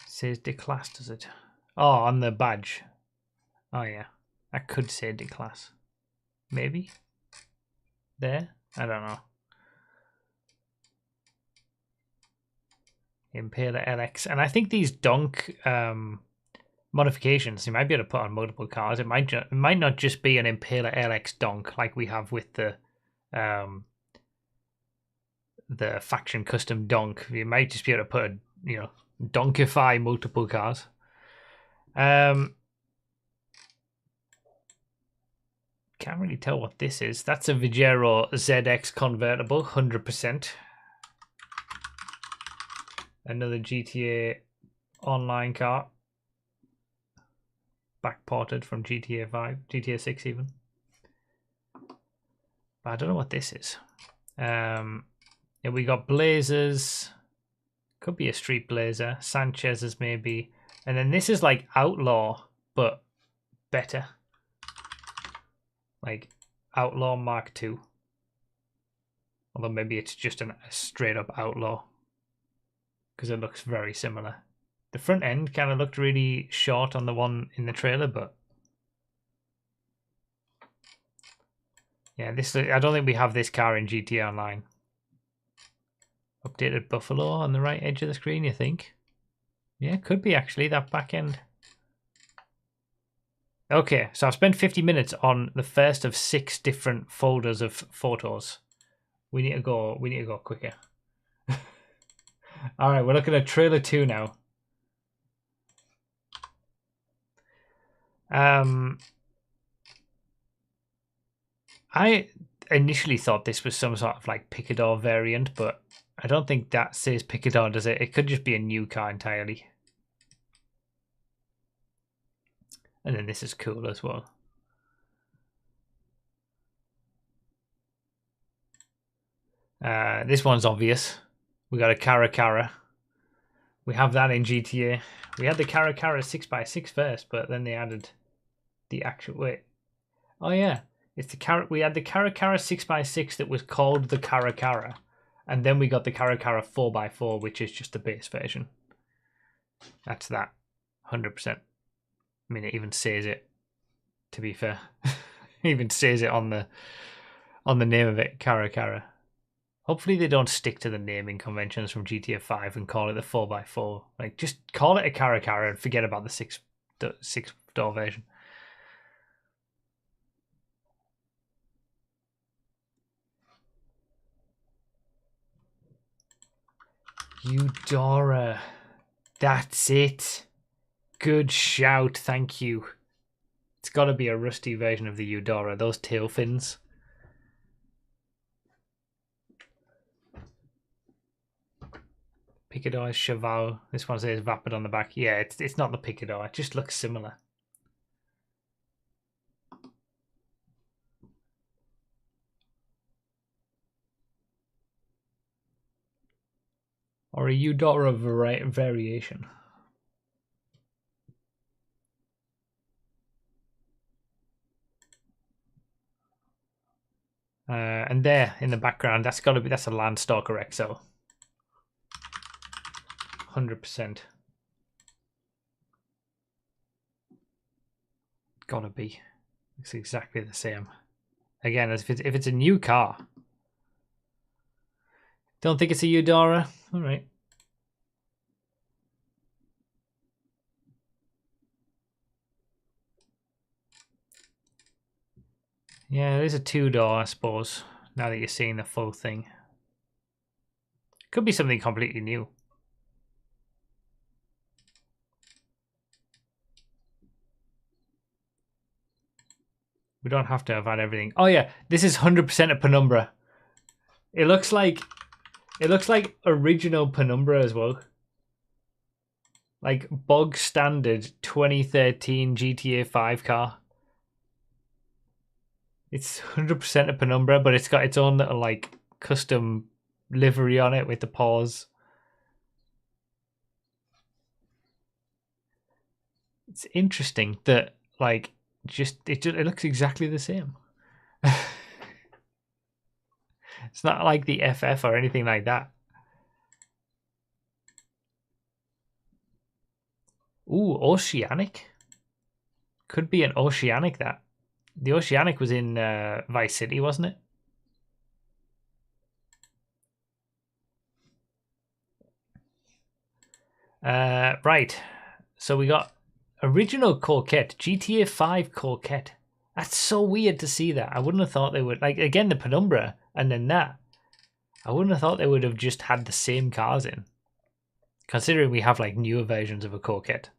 S1: It says declass, does it? Oh, on the badge. Oh yeah. I could say declass. Maybe? There? I don't know. Impaler LX. And I think these donk modifications you might be able to put on multiple cars. It might not just be an Impaler LX donk like we have with the faction custom donk. You might just be able to put a, you know, donkify multiple cars. Can't really tell what this is. That's a Vigero ZX convertible, 100%. Another GTA Online car. Backported from GTA 5, GTA 6 even. But I don't know what this is. Yeah, we got Blazers. Could be a Street Blazer. Sanchez's maybe. And then this is like Outlaw, but better. Like Outlaw Mark II. Although maybe it's just a straight up Outlaw. Because it looks very similar. The front end kind of looked really short on the one in the trailer, but yeah, this, I don't think we have this car in GTA Online. Updated Buffalo on the right edge of the screen, you think? Yeah, could be actually, that back end. Okay, so I've spent 50 minutes on the first of 6 different folders of photos. We need to go quicker. All right, we're looking at trailer 2 now. I initially thought this was some sort of like Picador variant, but I don't think that says Picador, does it? It could just be a new car entirely. And then this is cool as well. This one's obvious. We got a Caracara. We have that in GTA. We had the Caracara 6x6 first, but then they added the actual... Wait. Oh, yeah. It's the we had the Caracara 6x6 that was called the Caracara. And then we got the Caracara 4x4, which is just the base version. That's that. 100%. I mean, it even says it, to be fair. It even says it on the name of it, Caracara. Hopefully they don't stick to the naming conventions from GTA 5 and call it the 4x4. Like, just call it a Caracara and forget about the six-door version. Eudora. That's it. Good shout, thank you. It's got to be a rusty version of the Eudora. Those tail fins. Picador is Cheval. This one says Vapid on the back. Yeah, it's not the Picador. It just looks similar. Or a Eudora variation. And there in the background, that's a Landstalker XL. 100%. Gotta be. It's exactly the same. Again, if it's a new car. Don't think it's a Eudora. All right. Yeah, it is a 2-door, I suppose, now that you're seeing the full thing. Could be something completely new. We don't have to have had everything. Oh yeah, this is 100% a Penumbra. It looks like original Penumbra as well. Like bog standard 2013 GTA 5 car. It's 100% a Penumbra, but it's got its own little like custom livery on it with the paws. It's interesting that like it looks exactly the same. It's not like the FF or anything like that. Ooh, Oceanic. Could be an Oceanic that. The Oceanic was in Vice City, wasn't it? Right. So we got original Coquette, GTA 5 Coquette. That's so weird to see that. I wouldn't have thought they would. Like, again, the Penumbra and then that. I wouldn't have thought they would have just had the same cars in. Considering we have, like, newer versions of a Coquette.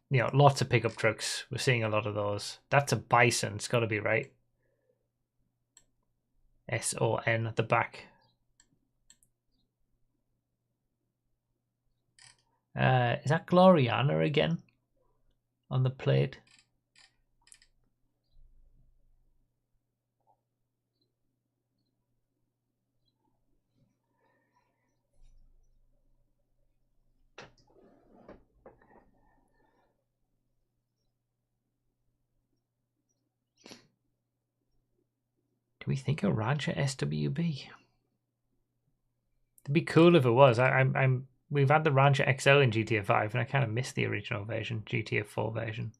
S1: You know, lots of pickup trucks. We're seeing a lot of those. That's a Bison. It's got to be right. SON at the back. Is that Gloriana again on the plate? Do we think a Rancher SWB? It'd be cool if it was. We've had the Rancher XL in GTA 5, and I kind of miss the original version, GTA 4 version.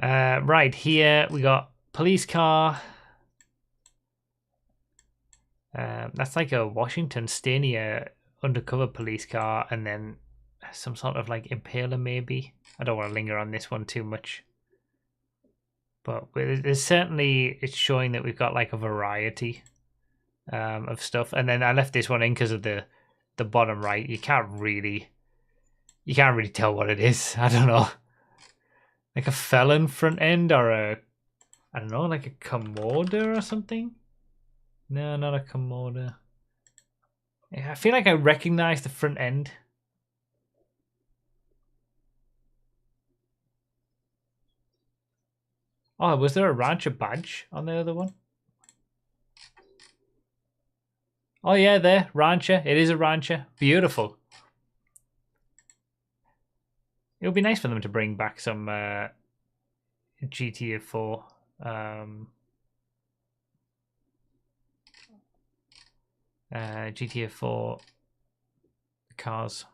S1: Right, here we got police car. That's like a Washington Stania undercover police car, and then some sort of like Impaler maybe. I don't want to linger on this one too much. But there's certainly, it's showing that we've got like a variety of stuff. And then I left this one in because of the bottom right. You can't really tell what it is. I don't know. Like a Felon front end or a, I don't know, like a Komoda or something? No, not a Komoda. I feel like I recognize the front end. Oh, was there a Rancher badge on the other one? Oh yeah, there, Rancher. It is a Rancher. Beautiful. It would be nice for them to bring back some GTA 4 GTA 4 cars.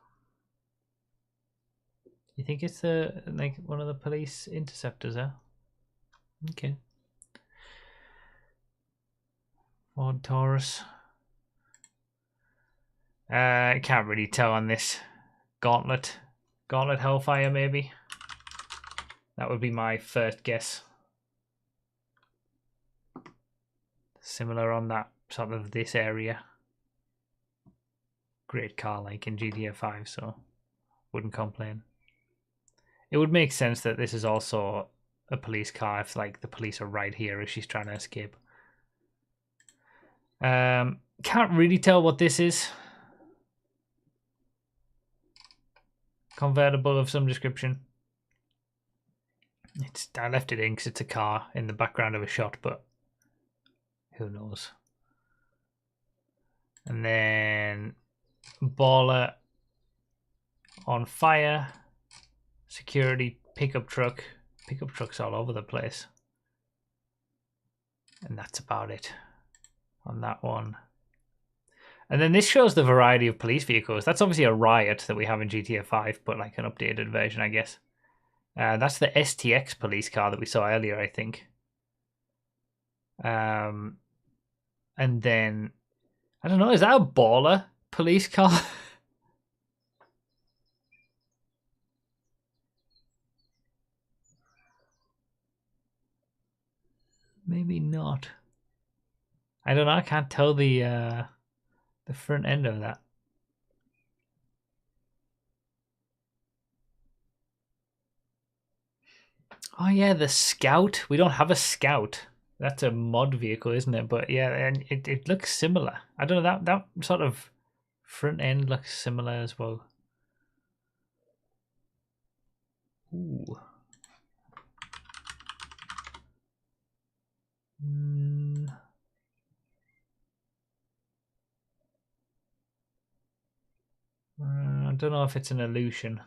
S1: You think it's like one of the police interceptors, huh? Okay. Ford Taurus. I can't really tell on this. Gauntlet Hellfire, maybe. That would be my first guess. Similar on that sort of this area. Great car like in GTA 5, so wouldn't complain. It would make sense that this is also a police car if like the police are right here if she's trying to escape. Can't really tell what this is. Convertible of some description. I left it in because it's a car in the background of a shot, but who knows. And then Baller on fire. Security pickup truck. Pickup trucks all over the place. And that's about it on that one. And then this shows the variety of police vehicles. That's obviously a Riot that we have in GTA 5, but like an updated version, I guess. That's the STX police car that we saw earlier, I think. And then, I don't know, is that a Baller police car? Maybe not. I don't know, I can't tell the front end of that. Oh yeah, the Scout. We don't have a Scout. That's a mod vehicle, isn't it? But yeah, and it looks similar. I don't know, that sort of front end looks similar as well. Ooh. I don't know if it's an illusion.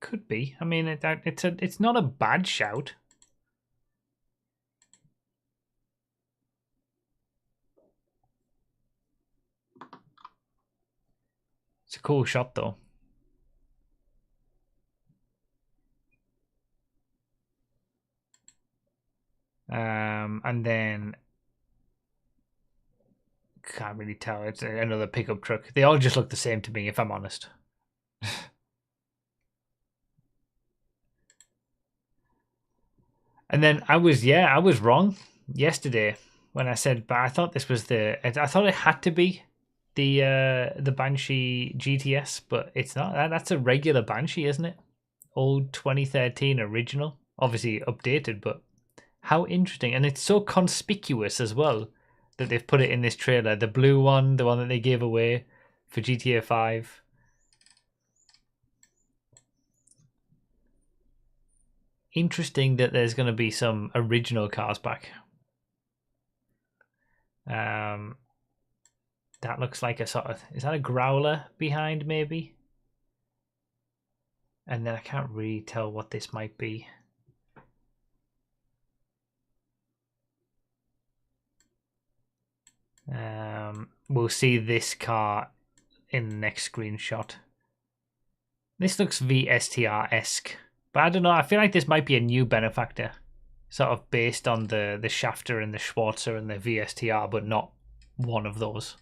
S1: Could be. I mean, it's not a bad shout. It's a cool shot though. And then can't really tell. It's another pickup truck. They all just look the same to me, if I'm honest. And then I was wrong yesterday when I said, but I thought this was I thought it had to be the Banshee GTS, but it's not. That's a regular Banshee, isn't it? Old 2013 original, obviously updated, but how interesting. And it's so conspicuous as well that they've put it in this trailer. The blue one, the one that they gave away for GTA 5. Interesting that there's going to be some original cars back. That looks like a sort of, is that a growler behind maybe? And then I can't really tell what this might be. We'll see this car in the next screenshot. This looks VSTR-esque, but I don't know. I feel like this might be a new benefactor, sort of based on the Schafter and the Schwarzer and the VSTR, but not one of those.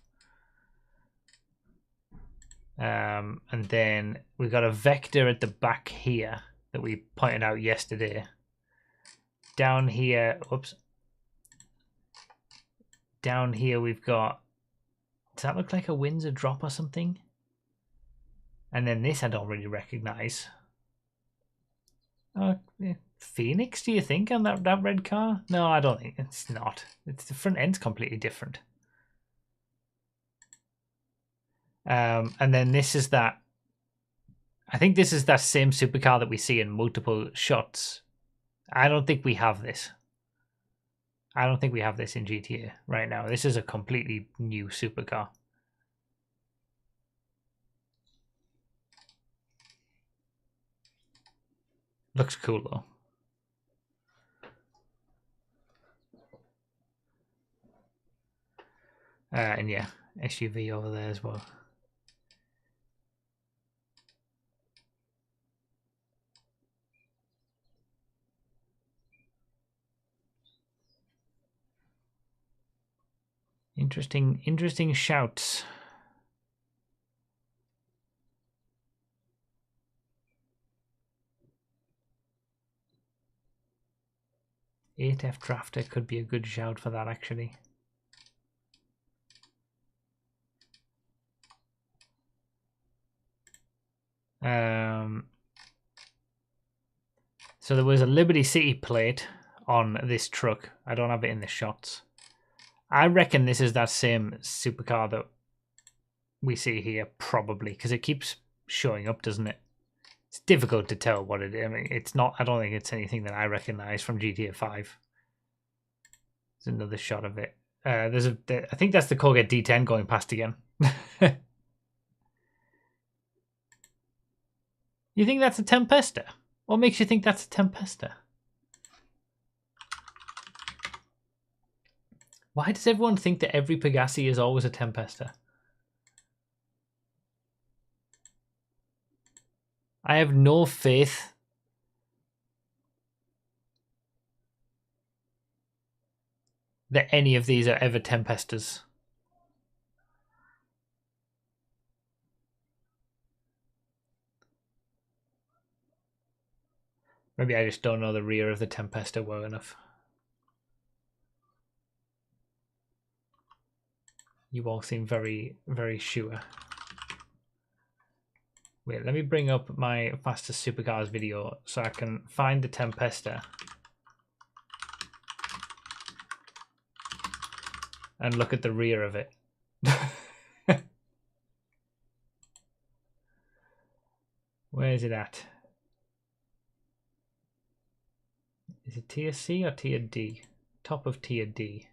S1: And then we've got a Vector at the back here that we pointed out yesterday. Down here, whoops. Down here we've got, does that look like a Windsor drop or something? And then this I don't really recognize. Oh, Phoenix, do you think, on that red car? No, I don't think it's not. It's the front end's completely different. And then this is that. I think this is that same supercar that we see in multiple shots. I don't think we have this. I don't think we have this in GTA right now. This is a completely new supercar. Looks cool though. And yeah, SUV over there as well. Interesting shouts. ATF Drafter could be a good shout for that, actually. So there was a Liberty City plate on this truck. I don't have it in the shots. I reckon this is that same supercar that we see here, probably, because it keeps showing up, doesn't it? It's difficult to tell what it is. I mean, it's not. I don't think it's anything that I recognize from GTA 5. There's another shot of it. I think that's the Corvette D10 going past again. You think that's a Tempesta? What makes you think that's a Tempesta? Why does everyone think that every Pegassi is always a Tempesta? I have no faith that any of these are ever Tempestas. Maybe I just don't know the rear of the Tempesta well enough. You all seem very, very sure. Wait, let me bring up my fastest supercars video so I can find the Tempesta and look at the rear of it. Where is it at? Is it tier C or tier D? Top of tier D.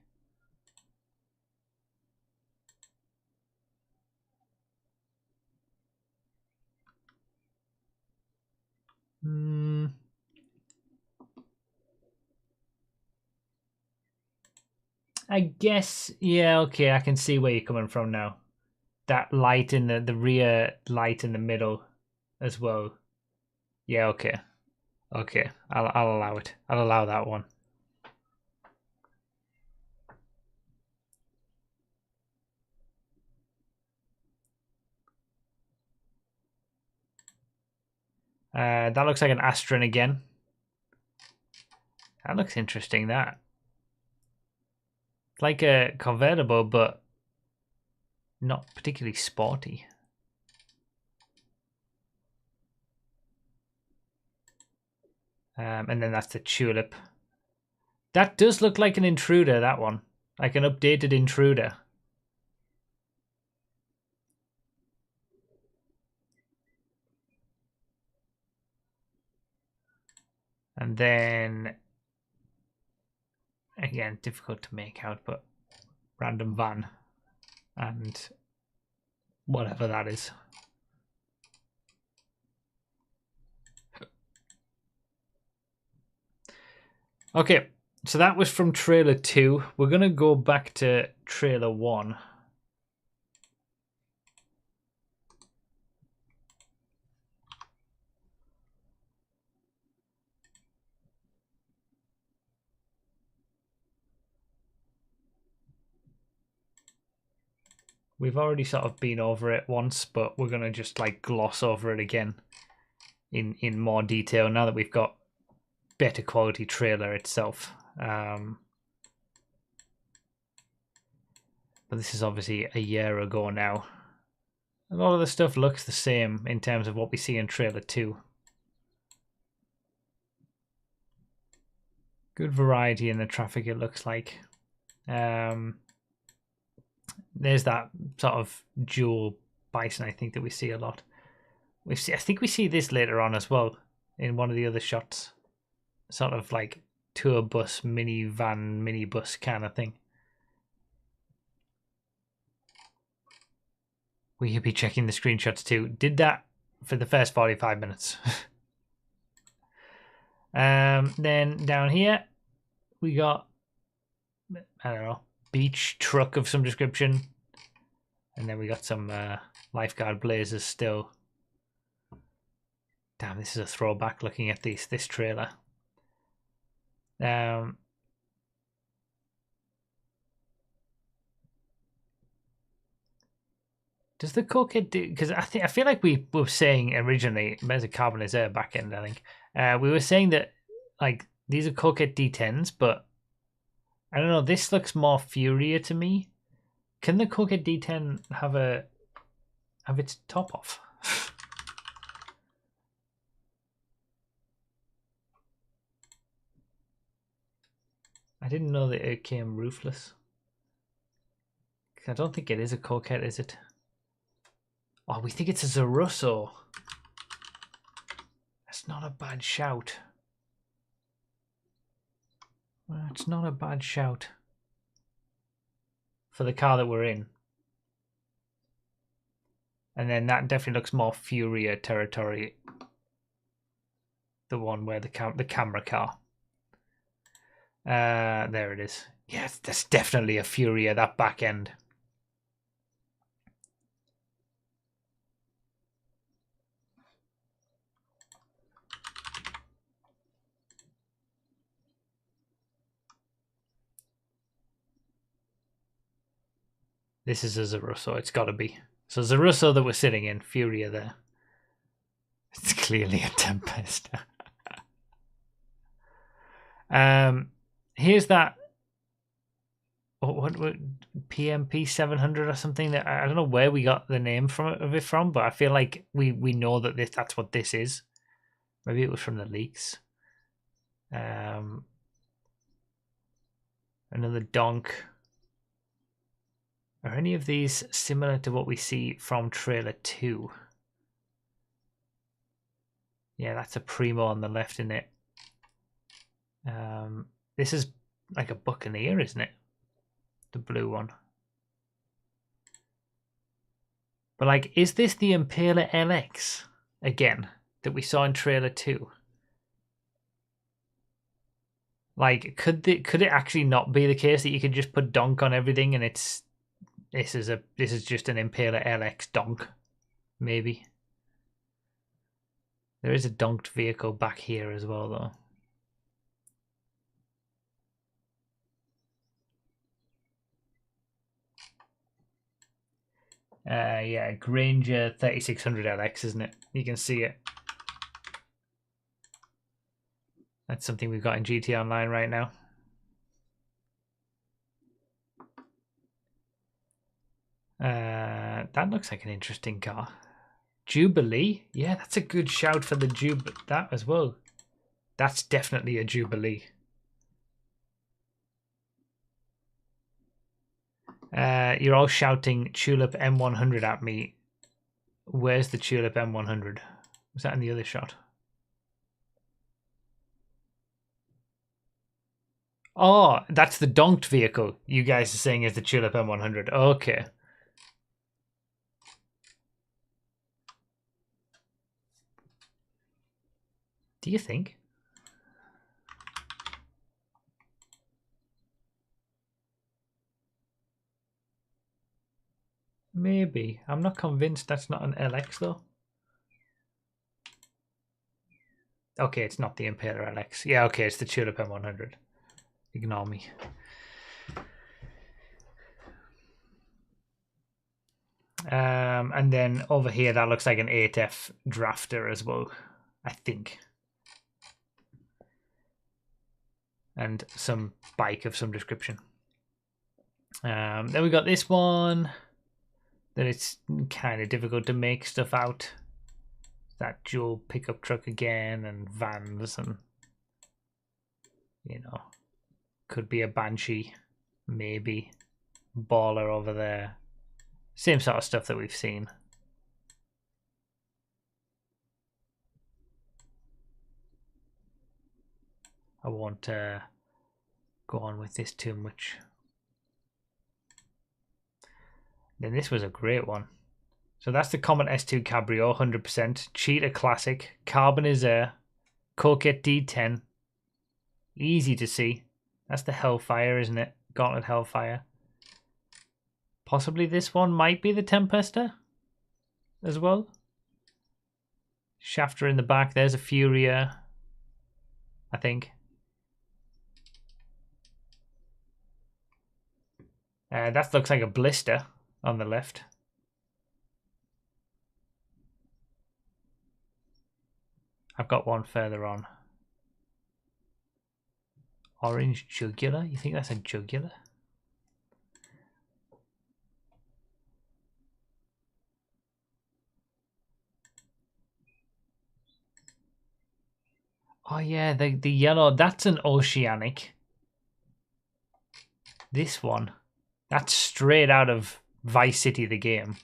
S1: I guess, yeah, okay, I can see where you're coming from now. That light in the rear light in the middle as well. Yeah, okay. Okay, I'll allow it. I'll allow that one. That looks like an Astron again. That looks interesting, that. It's like a convertible, but not particularly sporty. And then that's the Tulip. That does look like an Intruder, that one. Like an updated Intruder. And then, again, difficult to make out, but random van and whatever that is. Okay, so that was from trailer 2. We're going to go back to trailer 1. We've already sort of been over it once, but we're going to just like gloss over it again in more detail now that we've got better quality trailer itself. But this is obviously a year ago now. A lot of the stuff looks the same in terms of what we see in trailer 2. Good variety in the traffic, it looks like. There's that sort of dual bison, I think, that we see a lot. I think we see this later on as well in one of the other shots. Sort of like tour bus, minivan, minibus kind of thing. We could be checking the screenshots too. Did that for the first 45 minutes. Then down here, we got, I don't know, beach truck of some description. And then we got some lifeguard blazers still. Damn, this is a throwback looking at this trailer. Does the cokehead do? Because I feel like we were saying originally, there's a carbon is there back end. I think we were saying that like these are cokehead D10s, but I don't know. This looks more Furia to me. Can the cokehead D10 have its top off? I didn't know that it came roofless. I don't think it is a cokehead, is it? Oh, we think it's a Zarusso. That's not a bad shout. It's not a bad shout for the car that we're in. And then that definitely looks more Furia territory. The one where the camera car. There it is. Yes, that's definitely a Furia, that back end. This is a Zarusso, it's got to be. So Zarusso that we're sitting in, Furia there. It's clearly a Tempest. Here's that what PMP 700 or something. That I don't know where we got the name of it from, but I feel like we know that that's what this is. Maybe it was from the leaks. Another donk. Are any of these similar to what we see from trailer 2? Yeah, that's a Primo on the left, isn't it? This is like a Buccaneer, isn't it? The blue one. But like, is this the Impala LX again that we saw in trailer 2? Like, could it actually not be the case that you could just put donk on everything and this is just an Impala LX donk? Maybe. There is a donked vehicle back here as well, though. Yeah, Granger 3600 LX, isn't it? You can see it. That's something we've got in GT Online right now. That looks like an interesting car. Jubilee? Yeah, that's a good shout for the that as well. That's definitely a Jubilee. You're all shouting Tulip M100 at me. Where's the Tulip M100? Was that in the other shot? Oh, that's the donked vehicle you guys are saying is the Tulip M100. Okay. Do you think? Maybe. I'm not convinced that's not an LX though. Okay, it's not the Impala LX. Yeah, okay, it's the Tulip M100. Ignore me. And then over here, that looks like an 8F drafter as well, I think. And some bike of some description. Then we got this one. Then it's kind of difficult to make stuff out. That dual pickup truck again, and vans, and you know, could be a Banshee, maybe. Baller over there. Same sort of stuff that we've seen. I won't go on with this too much. Then this was a great one. So that's the Comet S2 Cabrio, 100%. Cheetah Classic. Carbon is there. Coquette D10. Easy to see. That's the Hellfire, isn't it? Gauntlet Hellfire. Possibly this one might be the Tempesta as well. Shafter in the back. There's a Furia, I think. That looks like a Blister on the left. I've got one further on. Orange Jugular? You think that's a Jugular? Oh yeah, the yellow, that's an Oceanic. This one, that's straight out of Vice City, the game.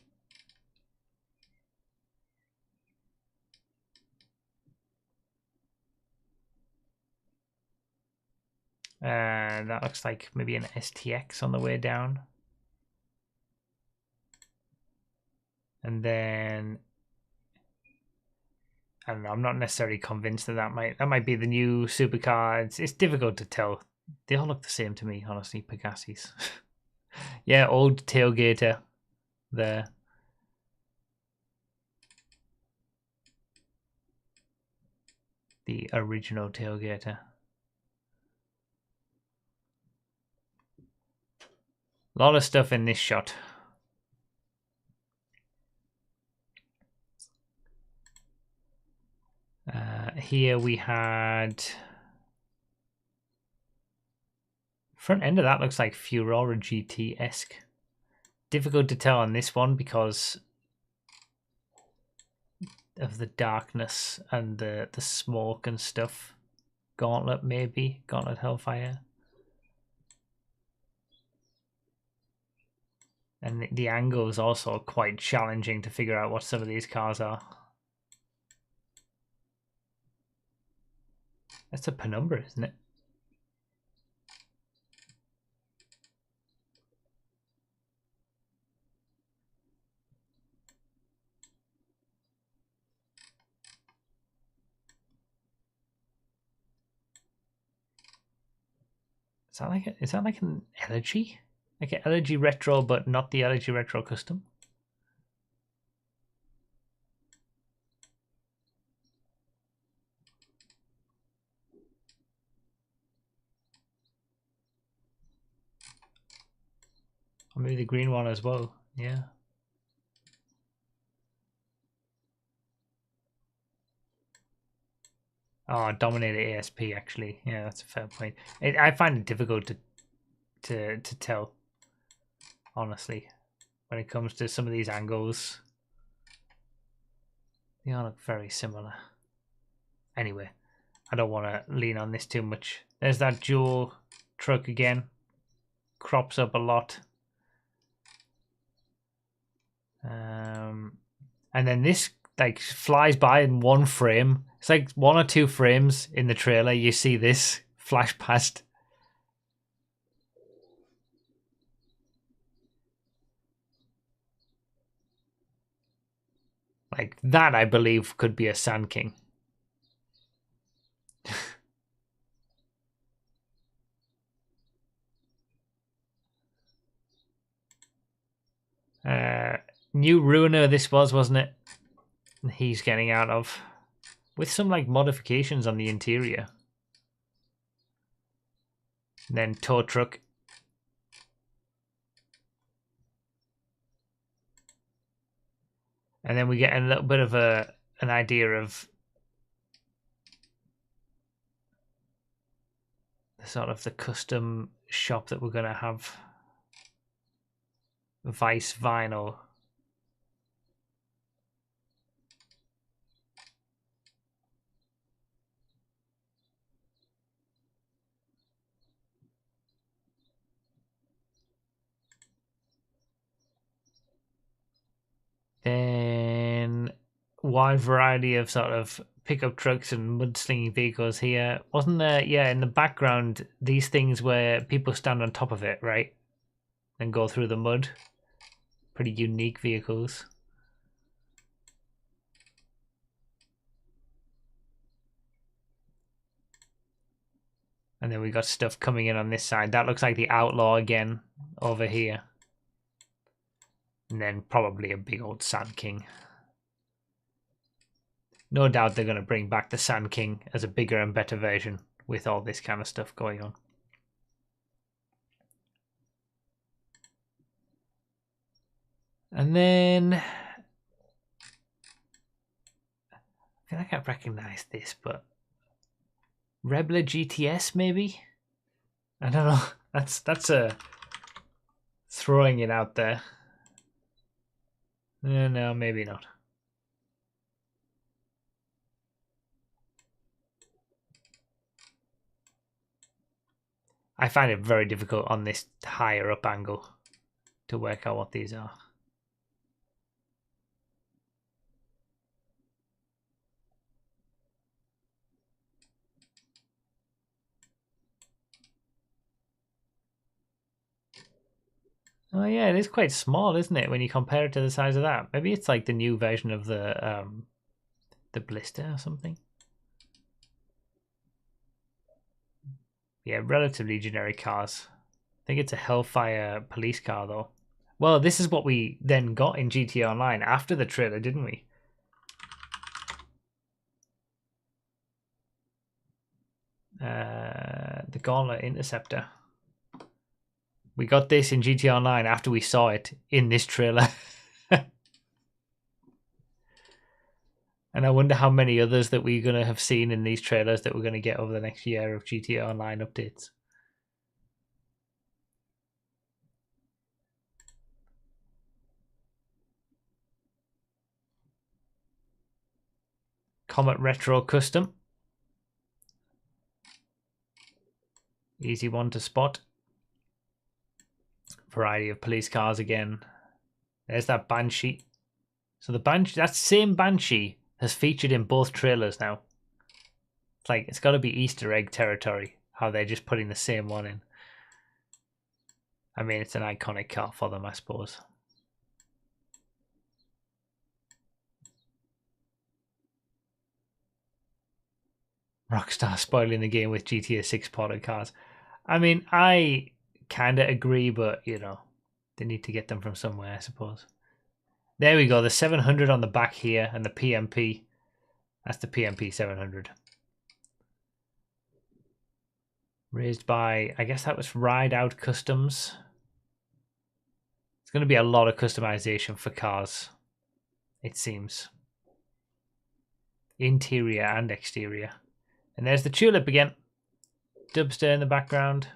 S1: That looks like maybe an STX on the way down. And then, I don't know, I'm not necessarily convinced that might be the new supercar. It's difficult to tell. They all look the same to me, honestly, Pegassis. Yeah, old tailgater there. The original tailgater. A lot of stuff in this shot. Here we had Front end of that looks like Furora GT-esque. Difficult to tell on this one because of the darkness and the smoke and stuff. Gauntlet maybe, Gauntlet Hellfire. And the angle is also quite challenging to figure out what some of these cars are. That's a Penumbra, isn't it? Is that like an Elegy? Like an Elegy Retro, but not the Elegy Retro Custom? Or maybe the green one as well, yeah. Oh, Dominator ASP actually. Yeah, that's a fair point. I find it difficult to tell, honestly, when it comes to some of these angles. They all look very similar. Anyway, I don't want to lean on this too much. There's that dual truck again. Crops up a lot. And then this like flies by in one frame. It's like 1 or 2 frames in the trailer. You see this flash past. Like that, I believe, could be a Sand King. New Ruiner this was, wasn't it? He's getting out of. With some like modifications on the interior. And then tow truck. And then we get a little bit of an idea of the sort of the custom shop that we're going to have. Vice Vinyl. Then wide variety of sort of pickup trucks and mudslinging vehicles here. Wasn't there, yeah, in the background, these things where people stand on top of it, right? And go through the mud. Pretty unique vehicles. And then we got stuff coming in on this side. That looks like the Outlaw again over here. And then probably a big old Sand King. No doubt they're going to bring back the Sand King as a bigger and better version with all this kind of stuff going on. And then I feel like I recognize this, but Rebler GTS maybe? I don't know. That's a throwing it out there. No, maybe not. I find it very difficult on this higher up angle to work out what these are. Oh yeah, it is quite small, isn't it, when you compare it to the size of that? Maybe it's like the new version of the Blister or something. Yeah, relatively generic cars. I think it's a Hellfire police car though. Well, this is what we then got in GTA Online after the trailer, didn't we? The Gauntlet Interceptor. We got this in GTA Online after we saw it in this trailer. And I wonder how many others that we're going to have seen in these trailers that we're going to get over the next year of GTA Online updates. Comet Retro Custom. Easy one to spot. Variety of police cars again. There's that Banshee. So the Banshee, that same Banshee has featured in both trailers now. It's like, it's got to be Easter egg territory, how they're just putting the same one in. I mean, it's an iconic car for them, I suppose. Rockstar spoiling the game with GTA 6 ported cars. I mean, I kind of agree, but, you know, they need to get them from somewhere, I suppose. There we go, the 700 on the back here, and the PMP. That's the PMP 700. Raised by, I guess that was Ride Out Customs. It's going to be a lot of customization for cars, it seems. Interior and exterior. And there's the Tulip again. Dubster in the background.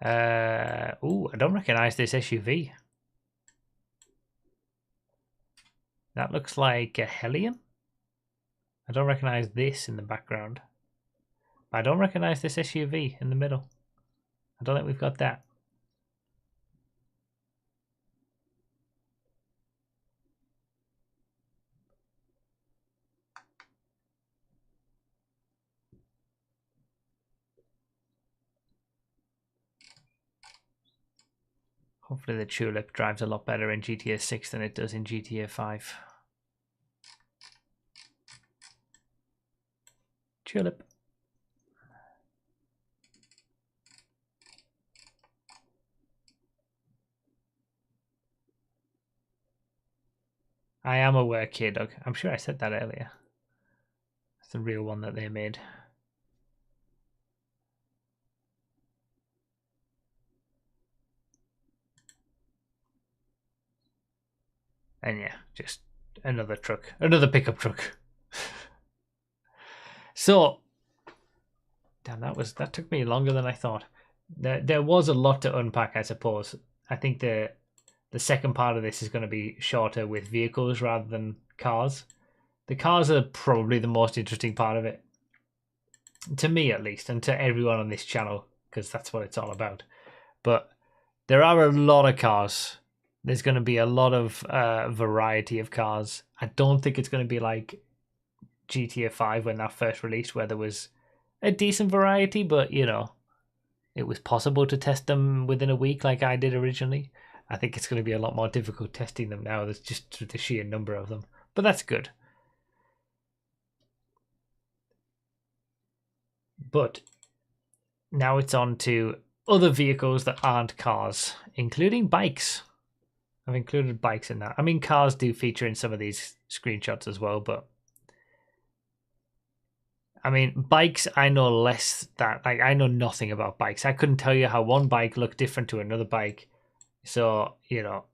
S1: Ooh, I don't recognize this SUV. That looks like a Hellion. I don't recognize this in the background. I don't recognize this SUV in the middle. I don't think we've got that. Hopefully the Tulip drives a lot better in GTA 6 than it does in GTA 5. Tulip. I am aware, K-Dog. I'm sure I said that earlier. It's the real one that they made. And yeah, just another truck. Another pickup truck. So, damn, that took me longer than I thought. There was a lot to unpack, I suppose. I think the second part of this is going to be shorter with vehicles rather than cars. The cars are probably the most interesting part of it. To me, at least, and to everyone on this channel, because that's what it's all about. But there are a lot of cars. There's going to be a lot of variety of cars. I don't think it's going to be like GTA 5 when that first released, where there was a decent variety, but, you know, it was possible to test them within a week like I did originally. I think it's going to be a lot more difficult testing them now. There's just the sheer number of them. But that's good. But now it's on to other vehicles that aren't cars, including bikes. I've included bikes in that. I mean, cars do feature in some of these screenshots as well, but I mean, bikes, I know less that, like, I know nothing about bikes. I couldn't tell you how one bike looked different to another bike. So, you know,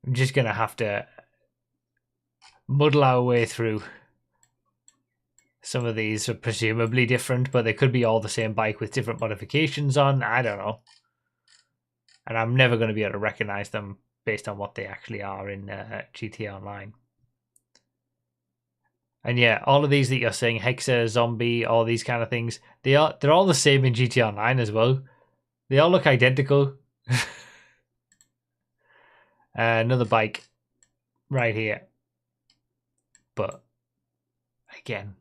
S1: I'm just going to have to muddle our way through. Some of these are presumably different, but they could be all the same bike with different modifications on. I don't know. And I'm never going to be able to recognize them based on what they actually are in GTA Online. And yeah, all of these that you're saying, Hexa, Zombie, all these kind of things, they're all the same in GTA Online as well. They all look identical. Another bike right here. But again,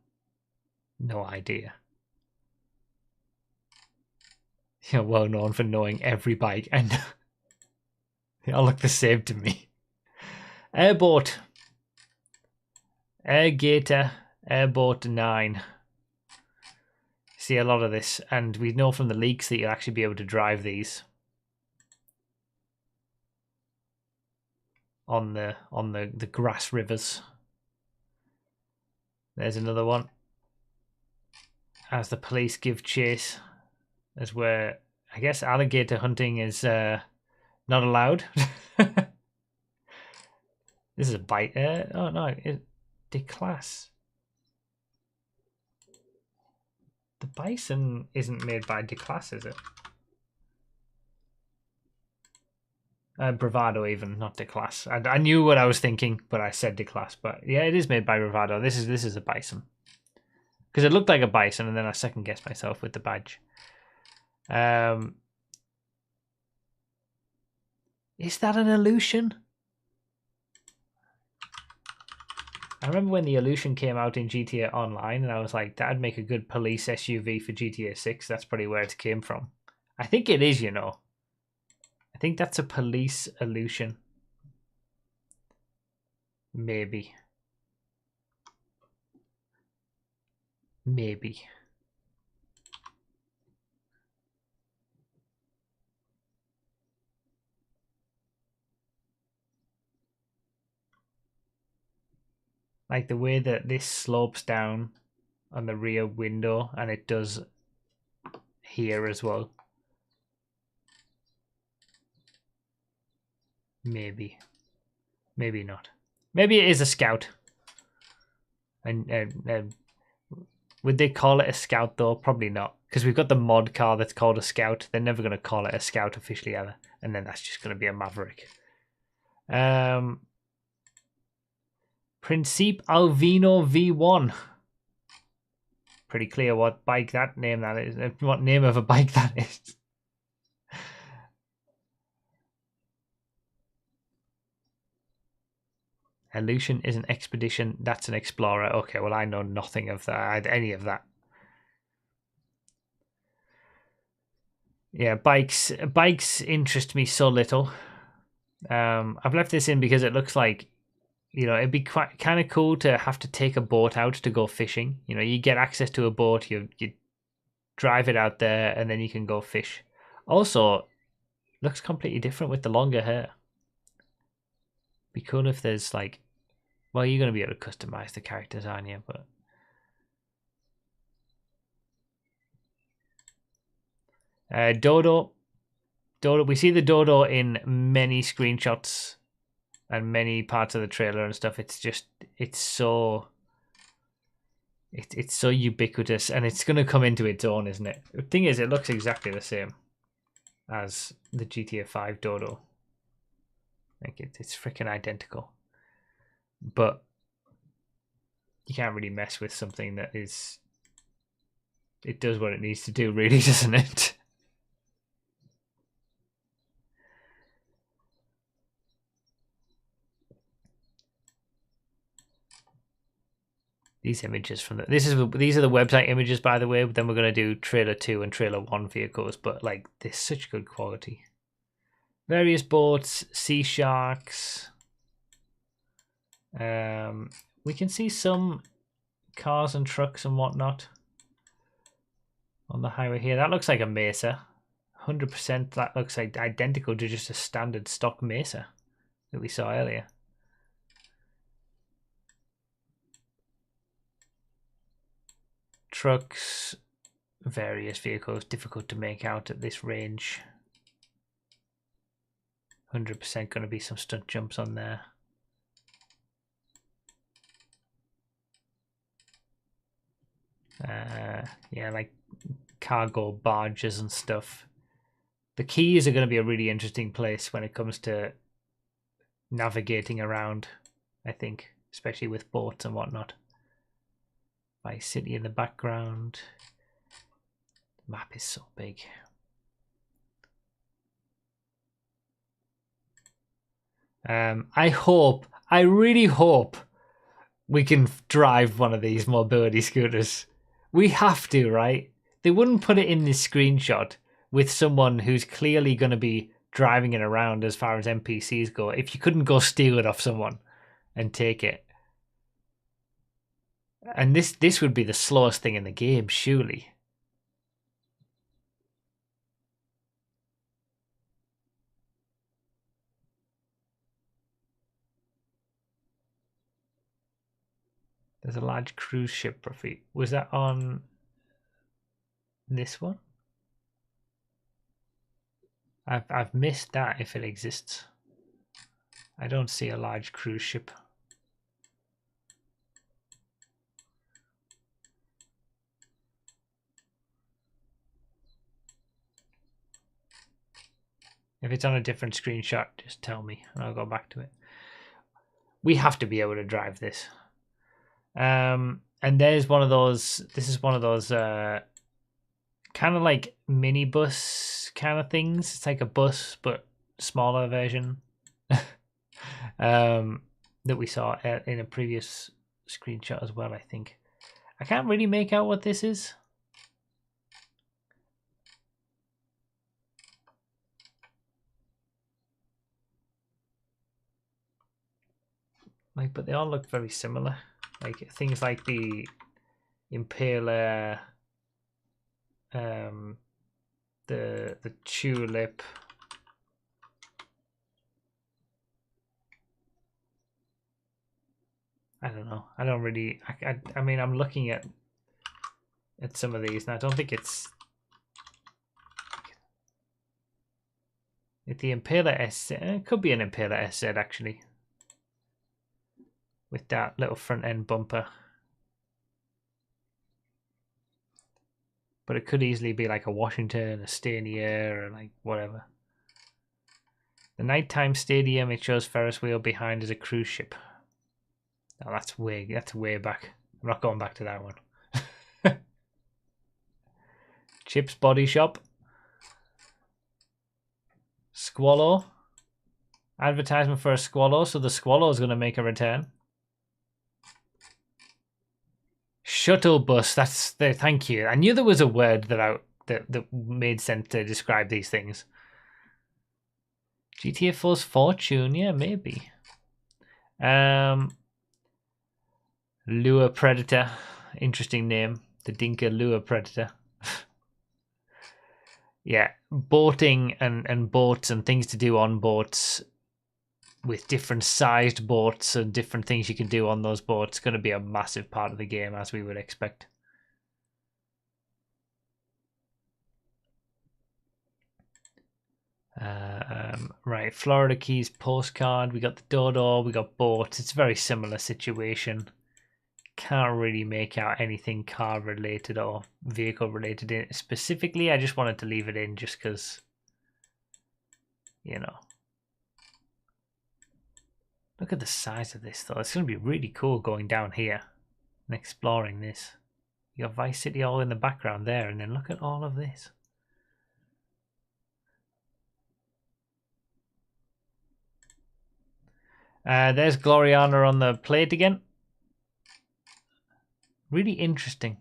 S1: no idea. You're well known for knowing every bike, and they all look the same to me. Airboat. Airgator. Airboat 9. See a lot of this, and we know from the leaks that you'll actually be able to drive these on the grass rivers. There's another one. As the police give chase, as where I guess alligator hunting is not allowed. This is a bite. Oh no, Declass. The bison isn't made by Declass, is it? Bravado even, not Declass. I knew what I was thinking, but I said Declass. But yeah, it is made by Bravado. This is a bison. Because it looked like a bison, and then I second guessed myself with the badge. Is that an Illusion? I remember when the Illusion came out in GTA Online, and I was like, that'd make a good police SUV for GTA 6. That's probably where it came from. I think it is, you know. I think that's a police Illusion. Maybe. Maybe. Like the way that this slopes down on the rear window, and it does here as well. Maybe. Maybe not. Maybe it is a Scout. And would they call it a Scout though? Probably not. Because we've got the mod car that's called a Scout. They're never going to call it a Scout officially ever. And then that's just going to be a Maverick. Principe Alvino V1. Pretty clear what bike that is. What name of a bike that is. Illusion is an Expedition. That's an Explorer. Okay, well, I know nothing of that. Any of that. Yeah, bikes interest me so little. I've left this in because it looks like, you know, it'd be quite kind of cool to have to take a boat out to go fishing. You know, you get access to a boat, you drive it out there, and then you can go fish. Also, looks completely different with the longer hair. Be cool if there's like, well, you're going to be able to customize the characters, aren't you? But Dodo. We see the Dodo in many screenshots and many parts of the trailer and stuff. It's so ubiquitous, and it's going to come into its own, isn't it? The thing is, it looks exactly the same as the GTA 5 Dodo. Like it's freaking identical. But you can't really mess with something that is... It does what it needs to do, really, doesn't it? These images from these are the website images, by the way. Then we're going to do trailer 2 and trailer 1 vehicles, but like they're such good quality. Various boats, sea sharks. We can see some cars and trucks and whatnot on the highway here. That looks like a Mesa. 100%. That looks like identical to just a standard stock Mesa that we saw earlier. Trucks, various vehicles, difficult to make out at this range. 100% going to be some stunt jumps on there. Yeah, like cargo barges and stuff. The Keys are going to be a really interesting place when it comes to navigating around, I think, especially with boats and whatnot. Vice City in the background. The map is so big. I really hope we can drive one of these mobility scooters. We have to, right? They wouldn't put it in this screenshot with someone who's clearly going to be driving it around as far as NPCs go if you couldn't go steal it off someone and take it. And this would be the slowest thing in the game, surely. There's a large cruise ship, Rafi. Was that on this one? I've missed that if it exists. I don't see a large cruise ship. If it's on a different screenshot, just tell me and I'll go back to it. We have to be able to drive this. And there's one of those, this is one of those kind of like minibus kind of things. It's like a bus, but smaller version that we saw in a previous screenshot as well, I think. I can't really make out what this is. Like, but they all look very similar. Like things like the Impaler, the Tulip. I don't know. I don't really. I mean, I'm looking at some of these, and I don't think it's the Impaler SZ. It could be an Impaler SZ actually, with that little front end bumper. But it could easily be like a Washington, a Stanier, or like whatever. The nighttime stadium, it shows Ferris wheel behind as a cruise ship. Oh, that's way back. I'm not going back to that one. Chips Body Shop. Squallow. Advertisement for a Squallow, so the Squallow is going to make a return. Shuttle bus. That's the thank you. I knew there was a word that made sense to describe these things. GTA 4's Fortune, yeah, maybe. Lure Predator, interesting name. The Dinka Lure Predator. Yeah, boating and boats and things to do on boats, with different sized boats and different things you can do on those boats, going to be a massive part of the game, as we would expect. Right, Florida Keys postcard. We got the Dodo, we got boats. It's a very similar situation. Can't really make out anything car related or vehicle related in it specifically. I just wanted to leave it in just because, you know. Look at the size of this though. It's going to be really cool going down here and exploring this. You got Vice City all in the background there, and then look at all of this. There's Gloriana on the plate again. Really interesting,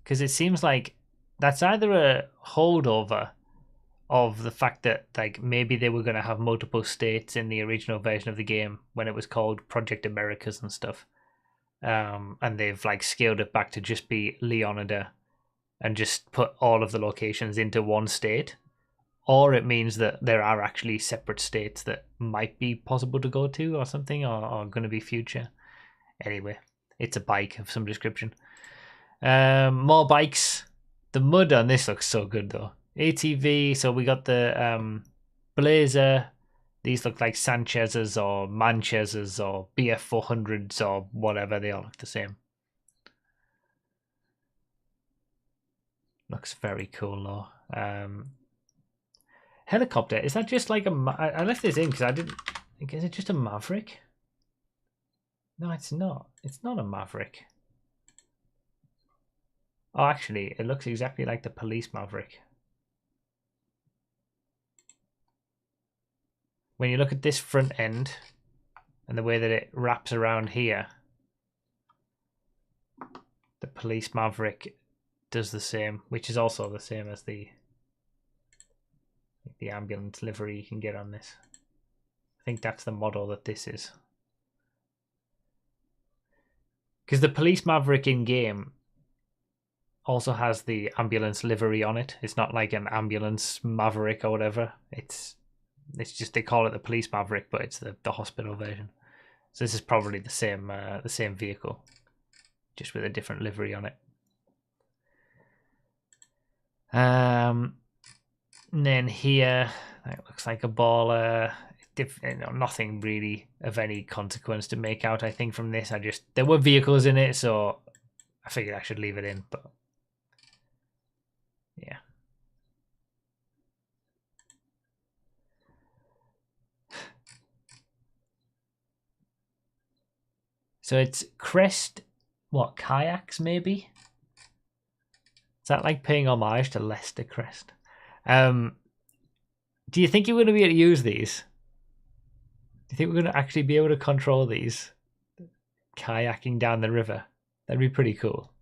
S1: because it seems like that's either a holdover of the fact that like maybe they were going to have multiple states in the original version of the game when it was called Project Americas and stuff, and they've like scaled it back to just be Leonida and just put all of the locations into one state. Or it means that there are actually separate states that might be possible to go to or something, or going to be future. Anyway, it's a bike of some description. More bikes. The mud on this looks so good though. ATV, so we got the Blazer. These look like Sanchez's or Manchez's or BF400s or whatever. They all look the same. Looks very cool though. Helicopter, is that just like I left this in because I didn't. Is it just a Maverick? No, it's not. It's not a Maverick. Oh, actually, it looks exactly like the police Maverick. When you look at this front end and the way that it wraps around here, the police Maverick does the same, which is also the same as the ambulance livery you can get on this. I think that's the model that this is. Because the police Maverick in game also has the ambulance livery on it. It's not like an ambulance Maverick or whatever. It's just they call it the police Maverick, but it's the hospital version. So this is probably the same vehicle, just with a different livery on it. And then here, that looks like a baller. Nothing really of any consequence to make out, I think, from this. There were vehicles in it, so I figured I should leave it in, but yeah. So it's Crest, what, kayaks maybe? Is that like paying homage to Leicester Crest? Do you think you're going to be able to use these? Do you think we're going to actually be able to control these? Kayaking down the river. That'd be pretty cool.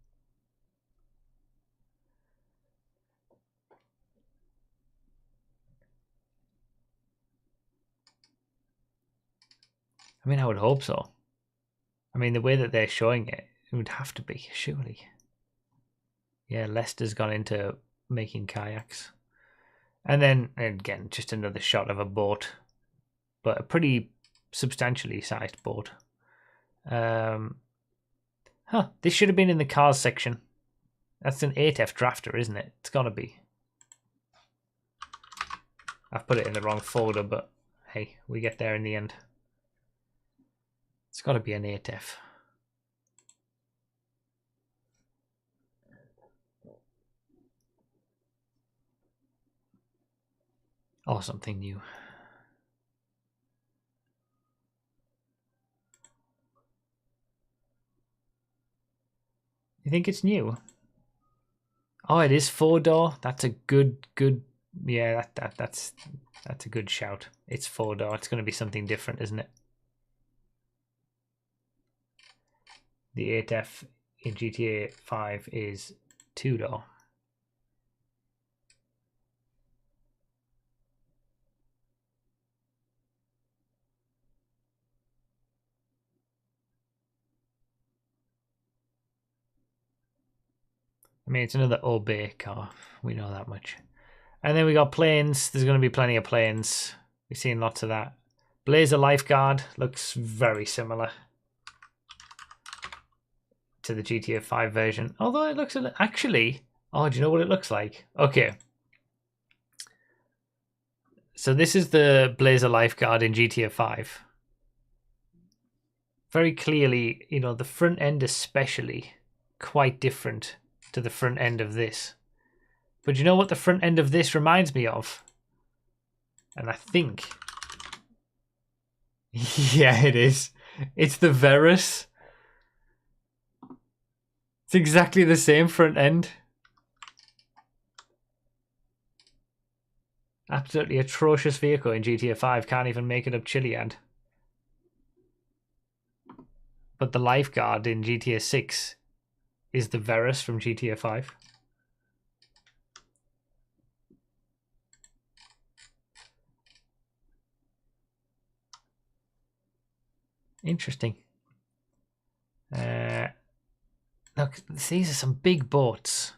S1: I mean, I would hope so. I mean, the way that they're showing it, it would have to be, surely. Yeah, Leicester's gone into making kayaks. And then, again, just another shot of a boat. But a pretty substantially sized boat. This should have been in the cars section. That's an 8F drafter, isn't it? It's got to be. I've put it in the wrong folder, but hey, we get there in the end. It's got to be an 8F. Or something new. You think it's new? Oh, it is 4-door. That's a good. Yeah, that's a good shout. It's 4-door. It's going to be something different, isn't it? The 8F in GTA 5 is 2-door. I mean, it's another Obey car. We know that much. And then we got planes. There's going to be plenty of planes. We've seen lots of that. Blazer Lifeguard looks very similar to the GTA 5 version. Although it looks actually... Oh, do you know what it looks like? Okay. So this is the Blazer Lifeguard in GTA 5. Very clearly, you know, the front end especially quite different to the front end of this. But you know what the front end of this reminds me of? And I think... yeah, it is. It's the Verus. It's exactly the same front end. Absolutely atrocious vehicle in GTA 5. Can't even make it up Chiliad. But the Lifeguard in GTA 6 is the Verus from GTA 5. Interesting. Look, these are some big boats.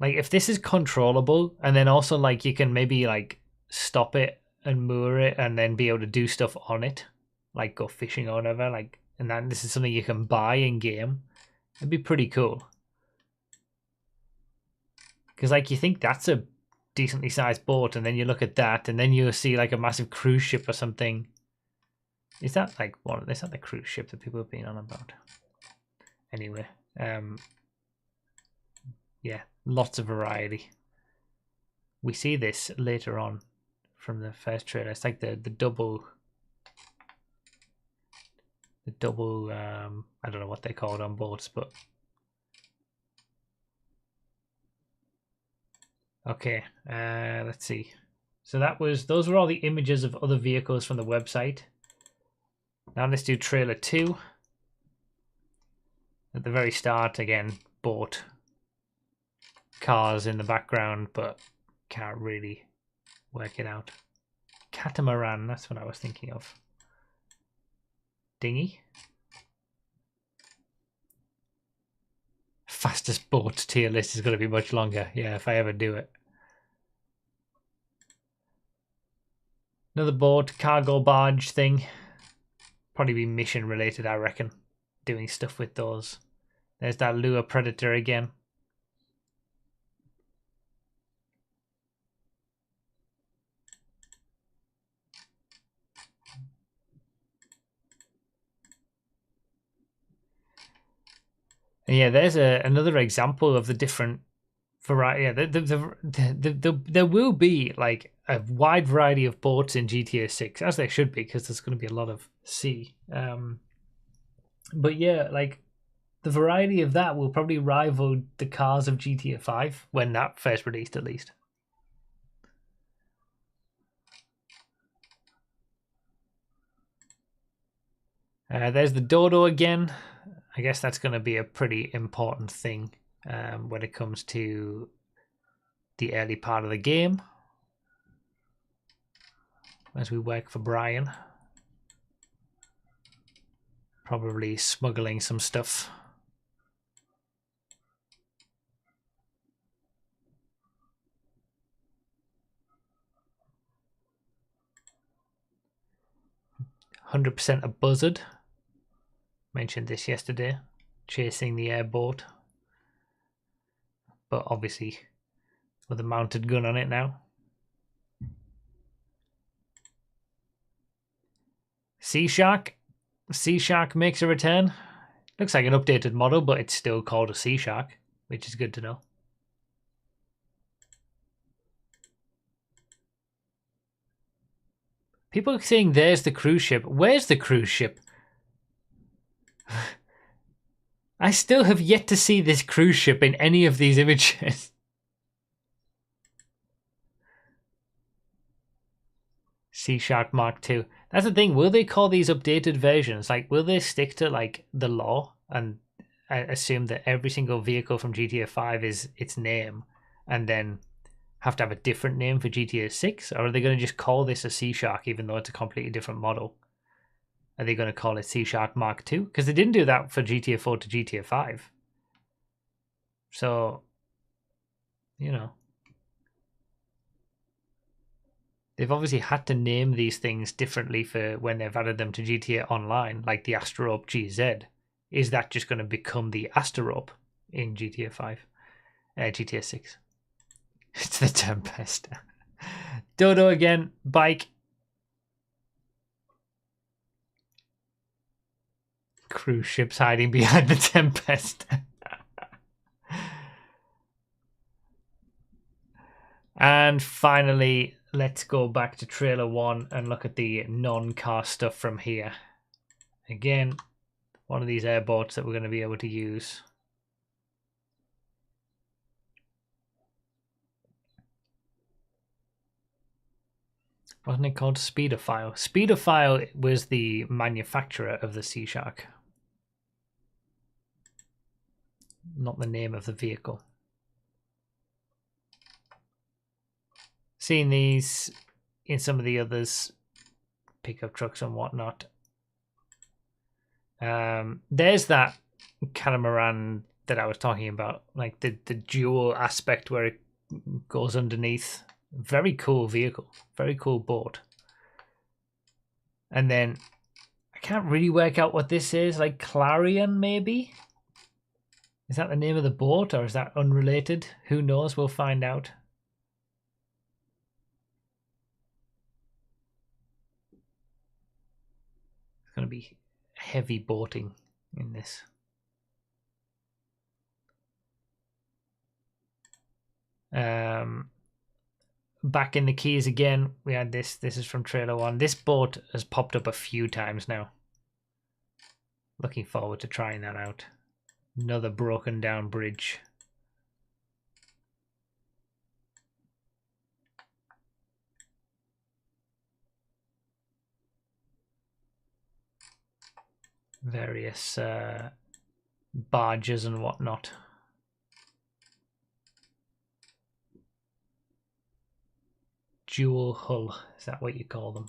S1: Like, if this is controllable, and then also, like, you can maybe, like, stop it and moor it and then be able to do stuff on it, like go fishing or whatever, like, and then this is something you can buy in game, it'd be pretty cool. Because, like, you think that's a decently sized boat, and then you look at that, and then you see, like, a massive cruise ship or something. Is that, like, one? Is that the cruise ship that people have been on about? Anyway, yeah, lots of variety. We see this later on from the first trailer. It's like the double, I don't know what they call it on boats, but okay. Let's see. So those were all the images of other vehicles from the website. Now let's do trailer 2. At the very start, again, boat, cars in the background, but can't really work it out. Catamaran, that's what I was thinking of. Dinghy. Fastest boat tier list is going to be much longer. Yeah, if I ever do it. Another boat, cargo barge thing. Probably be mission related, I reckon. Doing stuff with those. There's that lure predator again. And yeah, there's another example of the different variety. Yeah, there will be like a wide variety of boats in GTA 6, as there should be, because there's going to be a lot of sea. But yeah, like the variety of that will probably rival the cars of GTA 5 when that first released, at least. There's the Dodo again. I guess that's going to be a pretty important thing when it comes to the early part of the game as we work for Brian. Probably smuggling some stuff. "100% a buzzard." Mentioned this yesterday. Chasing the airboat. But obviously with a mounted gun on it now. Sea Shark. Sea Shark makes a return. Looks like an updated model, but it's still called a Sea Shark, which is good to know. People are saying there's the cruise ship. Where's the cruise ship? I still have yet to see this cruise ship in any of these images. Sea Shark Mark II. That's the thing. Will they call these updated versions? Like, will they stick to like the law and assume that every single vehicle from GTA 5 is its name, and then have to have a different name for GTA 6? Or are they going to just call this a Sea Shark even though it's a completely different model? Are they going to call it Sea Shark Mark II? Because they didn't do that for GTA 4 to GTA 5. So, you know. They've obviously had to name these things differently for when they've added them to GTA Online, like the Asterope GZ. Is that just going to become the Asterope in GTA 5? GTA 6. It's the Tempest. Dodo again, bike. Cruise ships hiding behind the Tempest. And finally, let's go back to trailer 1 and look at the non-car stuff from here. Again, one of these airboats that we're going to be able to use. Wasn't it called Speedophile? Speedophile was the manufacturer of the Sea Shark, not the name of the vehicle. Seen these in some of the others, pickup trucks and whatnot. There's that catamaran that I was talking about, like the dual aspect where it goes underneath. Very cool vehicle, very cool boat. And then I can't really work out what this is, like Clarion maybe? Is that the name of the boat or is that unrelated? Who knows? We'll find out. It's going to be heavy boating in this. Back in the keys again, we had this. This is from trailer 1. This boat has popped up a few times now. Looking forward to trying that out. Another broken down bridge. Various barges and whatnot. Dual hull, is that what you call them?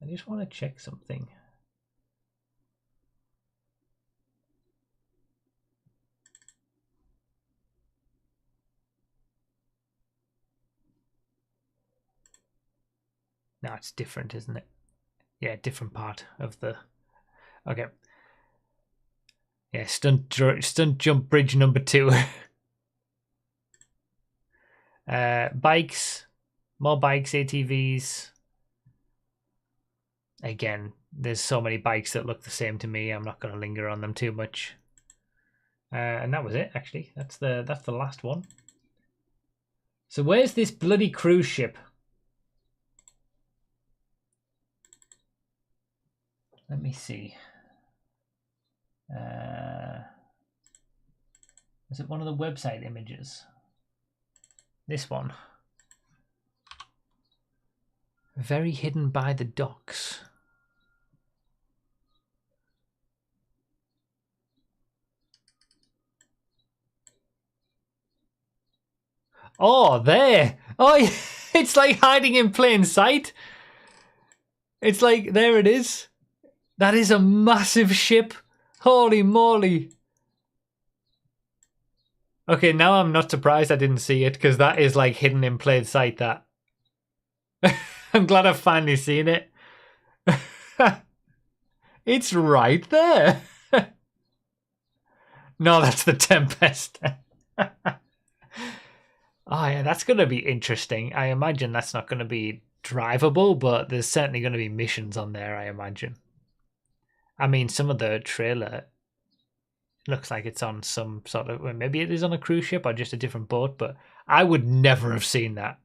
S1: I just want to check something. No, it's different, isn't it? Yeah, different part of the... Okay. Yeah, stunt jump bridge number 2. Bikes. More bikes, ATVs. Again, there's so many bikes that look the same to me. I'm not going to linger on them too much. And that was it, actually. That's the last one. So where's this bloody cruise ship? Let me see. Is it one of the website images? This one. Very hidden by the docks. Oh, there. Oh, it's like hiding in plain sight. It's like, there it is. That is a massive ship. Holy moly. Okay, now I'm not surprised I didn't see it, because that is like hidden in plain sight, that. I'm glad I've finally seen it. It's right there. No, that's the Tempest. Oh yeah, that's going to be interesting. I imagine that's not going to be drivable, but there's certainly going to be missions on there, I imagine. I mean, some of the trailer looks like it's on some sort of... Well, maybe it is on a cruise ship or just a different boat, but I would never have seen that.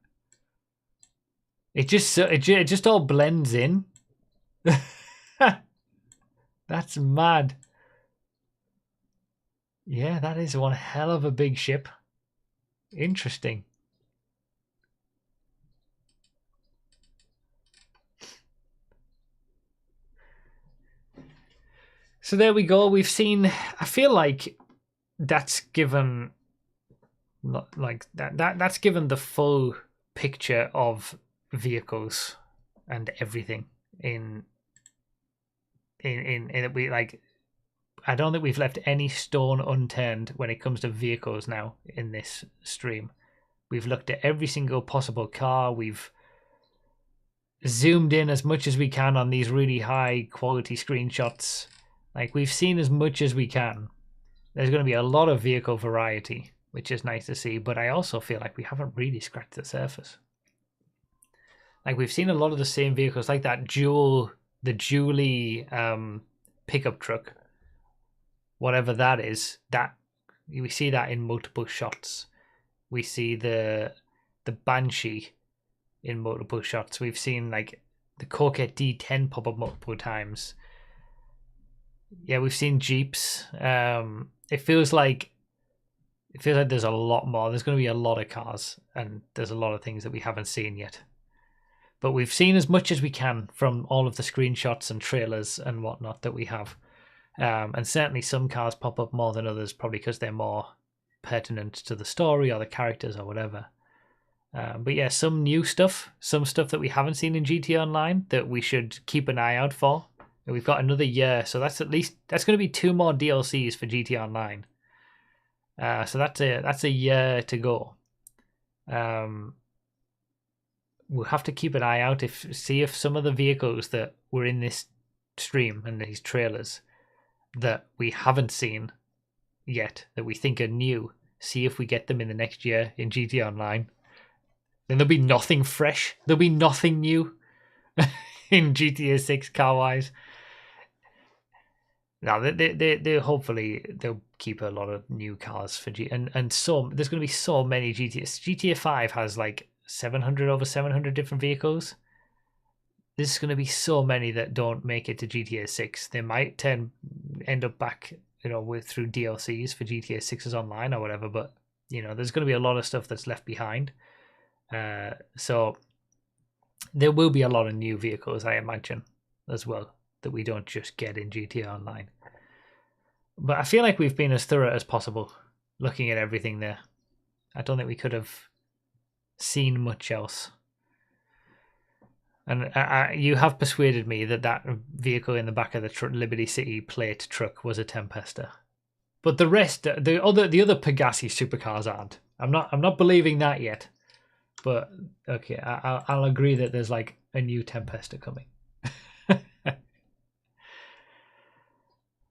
S1: It just all blends in. That's mad. Yeah, that is one hell of a big ship. Interesting. So there we go. We've seen... I feel like that's given... Like that's given the full picture of vehicles and everything in we like... I don't think we've left any stone unturned when it comes to vehicles now in this stream. We've looked at every single possible car. We've zoomed in as much as we can on these really high quality screenshots. Like, we've seen as much as we can. There's going to be a lot of vehicle variety, which is nice to see, but I also feel like we haven't really scratched the surface. Like, we've seen a lot of the same vehicles, like that the Julie pickup truck. Whatever that is, that we see that in multiple shots. We see the Banshee in multiple shots. We've seen like the Corvette D10 pop up multiple times. Yeah, we've seen Jeeps. It feels like there's a lot more. There's going to be a lot of cars, and there's a lot of things that we haven't seen yet. But we've seen as much as we can from all of the screenshots and trailers and whatnot that we have. And certainly some cars pop up more than others, probably because they're more pertinent to the story or the characters or whatever. But yeah, some new stuff, some stuff that we haven't seen in GTA Online that we should keep an eye out for. And we've got another year, so that's going to be 2 more DLCs for GTA Online. So that's a year to go. We'll have to keep an eye out see if some of the vehicles that were in this stream and these trailers that we haven't seen yet, that we think are new, see if we get them in the next year in GTA Online. Then there'll be nothing fresh. There'll be nothing new in GTA 6 car-wise. Now, they hopefully they'll keep a lot of new cars for and so there's going to be so many GTA 5 has like over 700 different vehicles. There's going to be so many that don't make it to GTA 6. They might end up back, through DLCs for GTA 6's online or whatever. But there's going to be a lot of stuff that's left behind. So there will be a lot of new vehicles, I imagine, as well, that we don't just get in GTA Online. But I feel like we've been as thorough as possible looking at everything there. I don't think we could have seen much else. And you have persuaded me that vehicle in the back of the Liberty City plate truck was a Tempesta. But the rest, the other Pegassi supercars aren't. I'm not believing that yet. But okay, I'll agree that there's like a new Tempesta coming.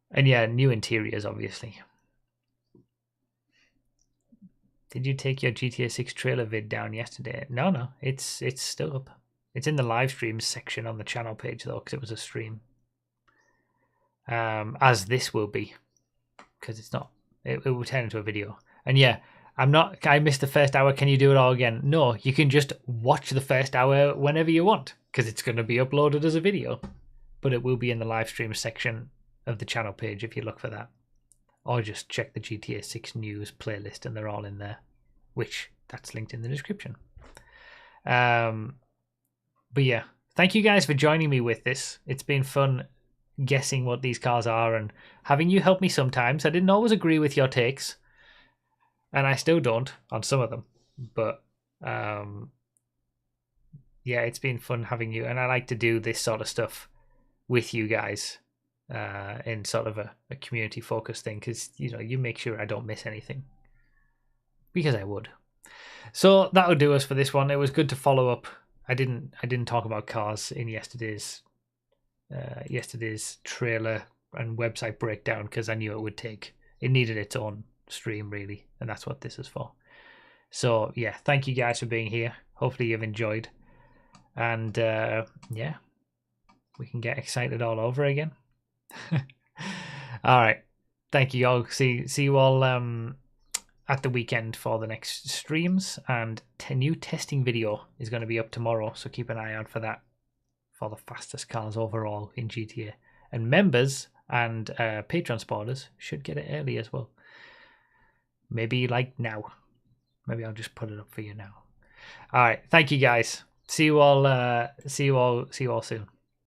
S1: And yeah, new interiors, obviously. Did you take your GTA 6 trailer vid down yesterday? No, it's still up. It's in the live streams section on the channel page though, because it was a stream. As this will be, because it's not. It will turn into a video. And yeah, I missed the first hour. Can you do it all again? No, you can just watch the first hour whenever you want, because it's going to be uploaded as a video. but it will be in the live stream section of the channel page if you look for that. Or just check the GTA 6 news playlist and they're all in there, which that's linked in the description. But yeah, thank you guys for joining me with this. It's been fun guessing what these cars are and having you help me sometimes. I didn't always agree with your takes, and I still don't on some of them, but yeah, it's been fun having you, and I like to do this sort of stuff with you guys in sort of a community focused thing, because you make sure I don't miss anything, because I would. So that'll do us for this one. It was good to follow up. I didn't talk about cars in yesterday's trailer and website breakdown because I knew it needed its own stream really, and that's what this is for. So yeah, thank you guys for being here. Hopefully you've enjoyed, and yeah, we can get excited all over again. All right, thank you all. See you all at the weekend for the next streams, and a new testing video is going to be up tomorrow, so keep an eye out for that, for the fastest cars overall in GTA. And members and Patreon supporters should get it early as well. Maybe like now. Maybe I'll just put it up for you now. All right, thank you guys. See you all soon.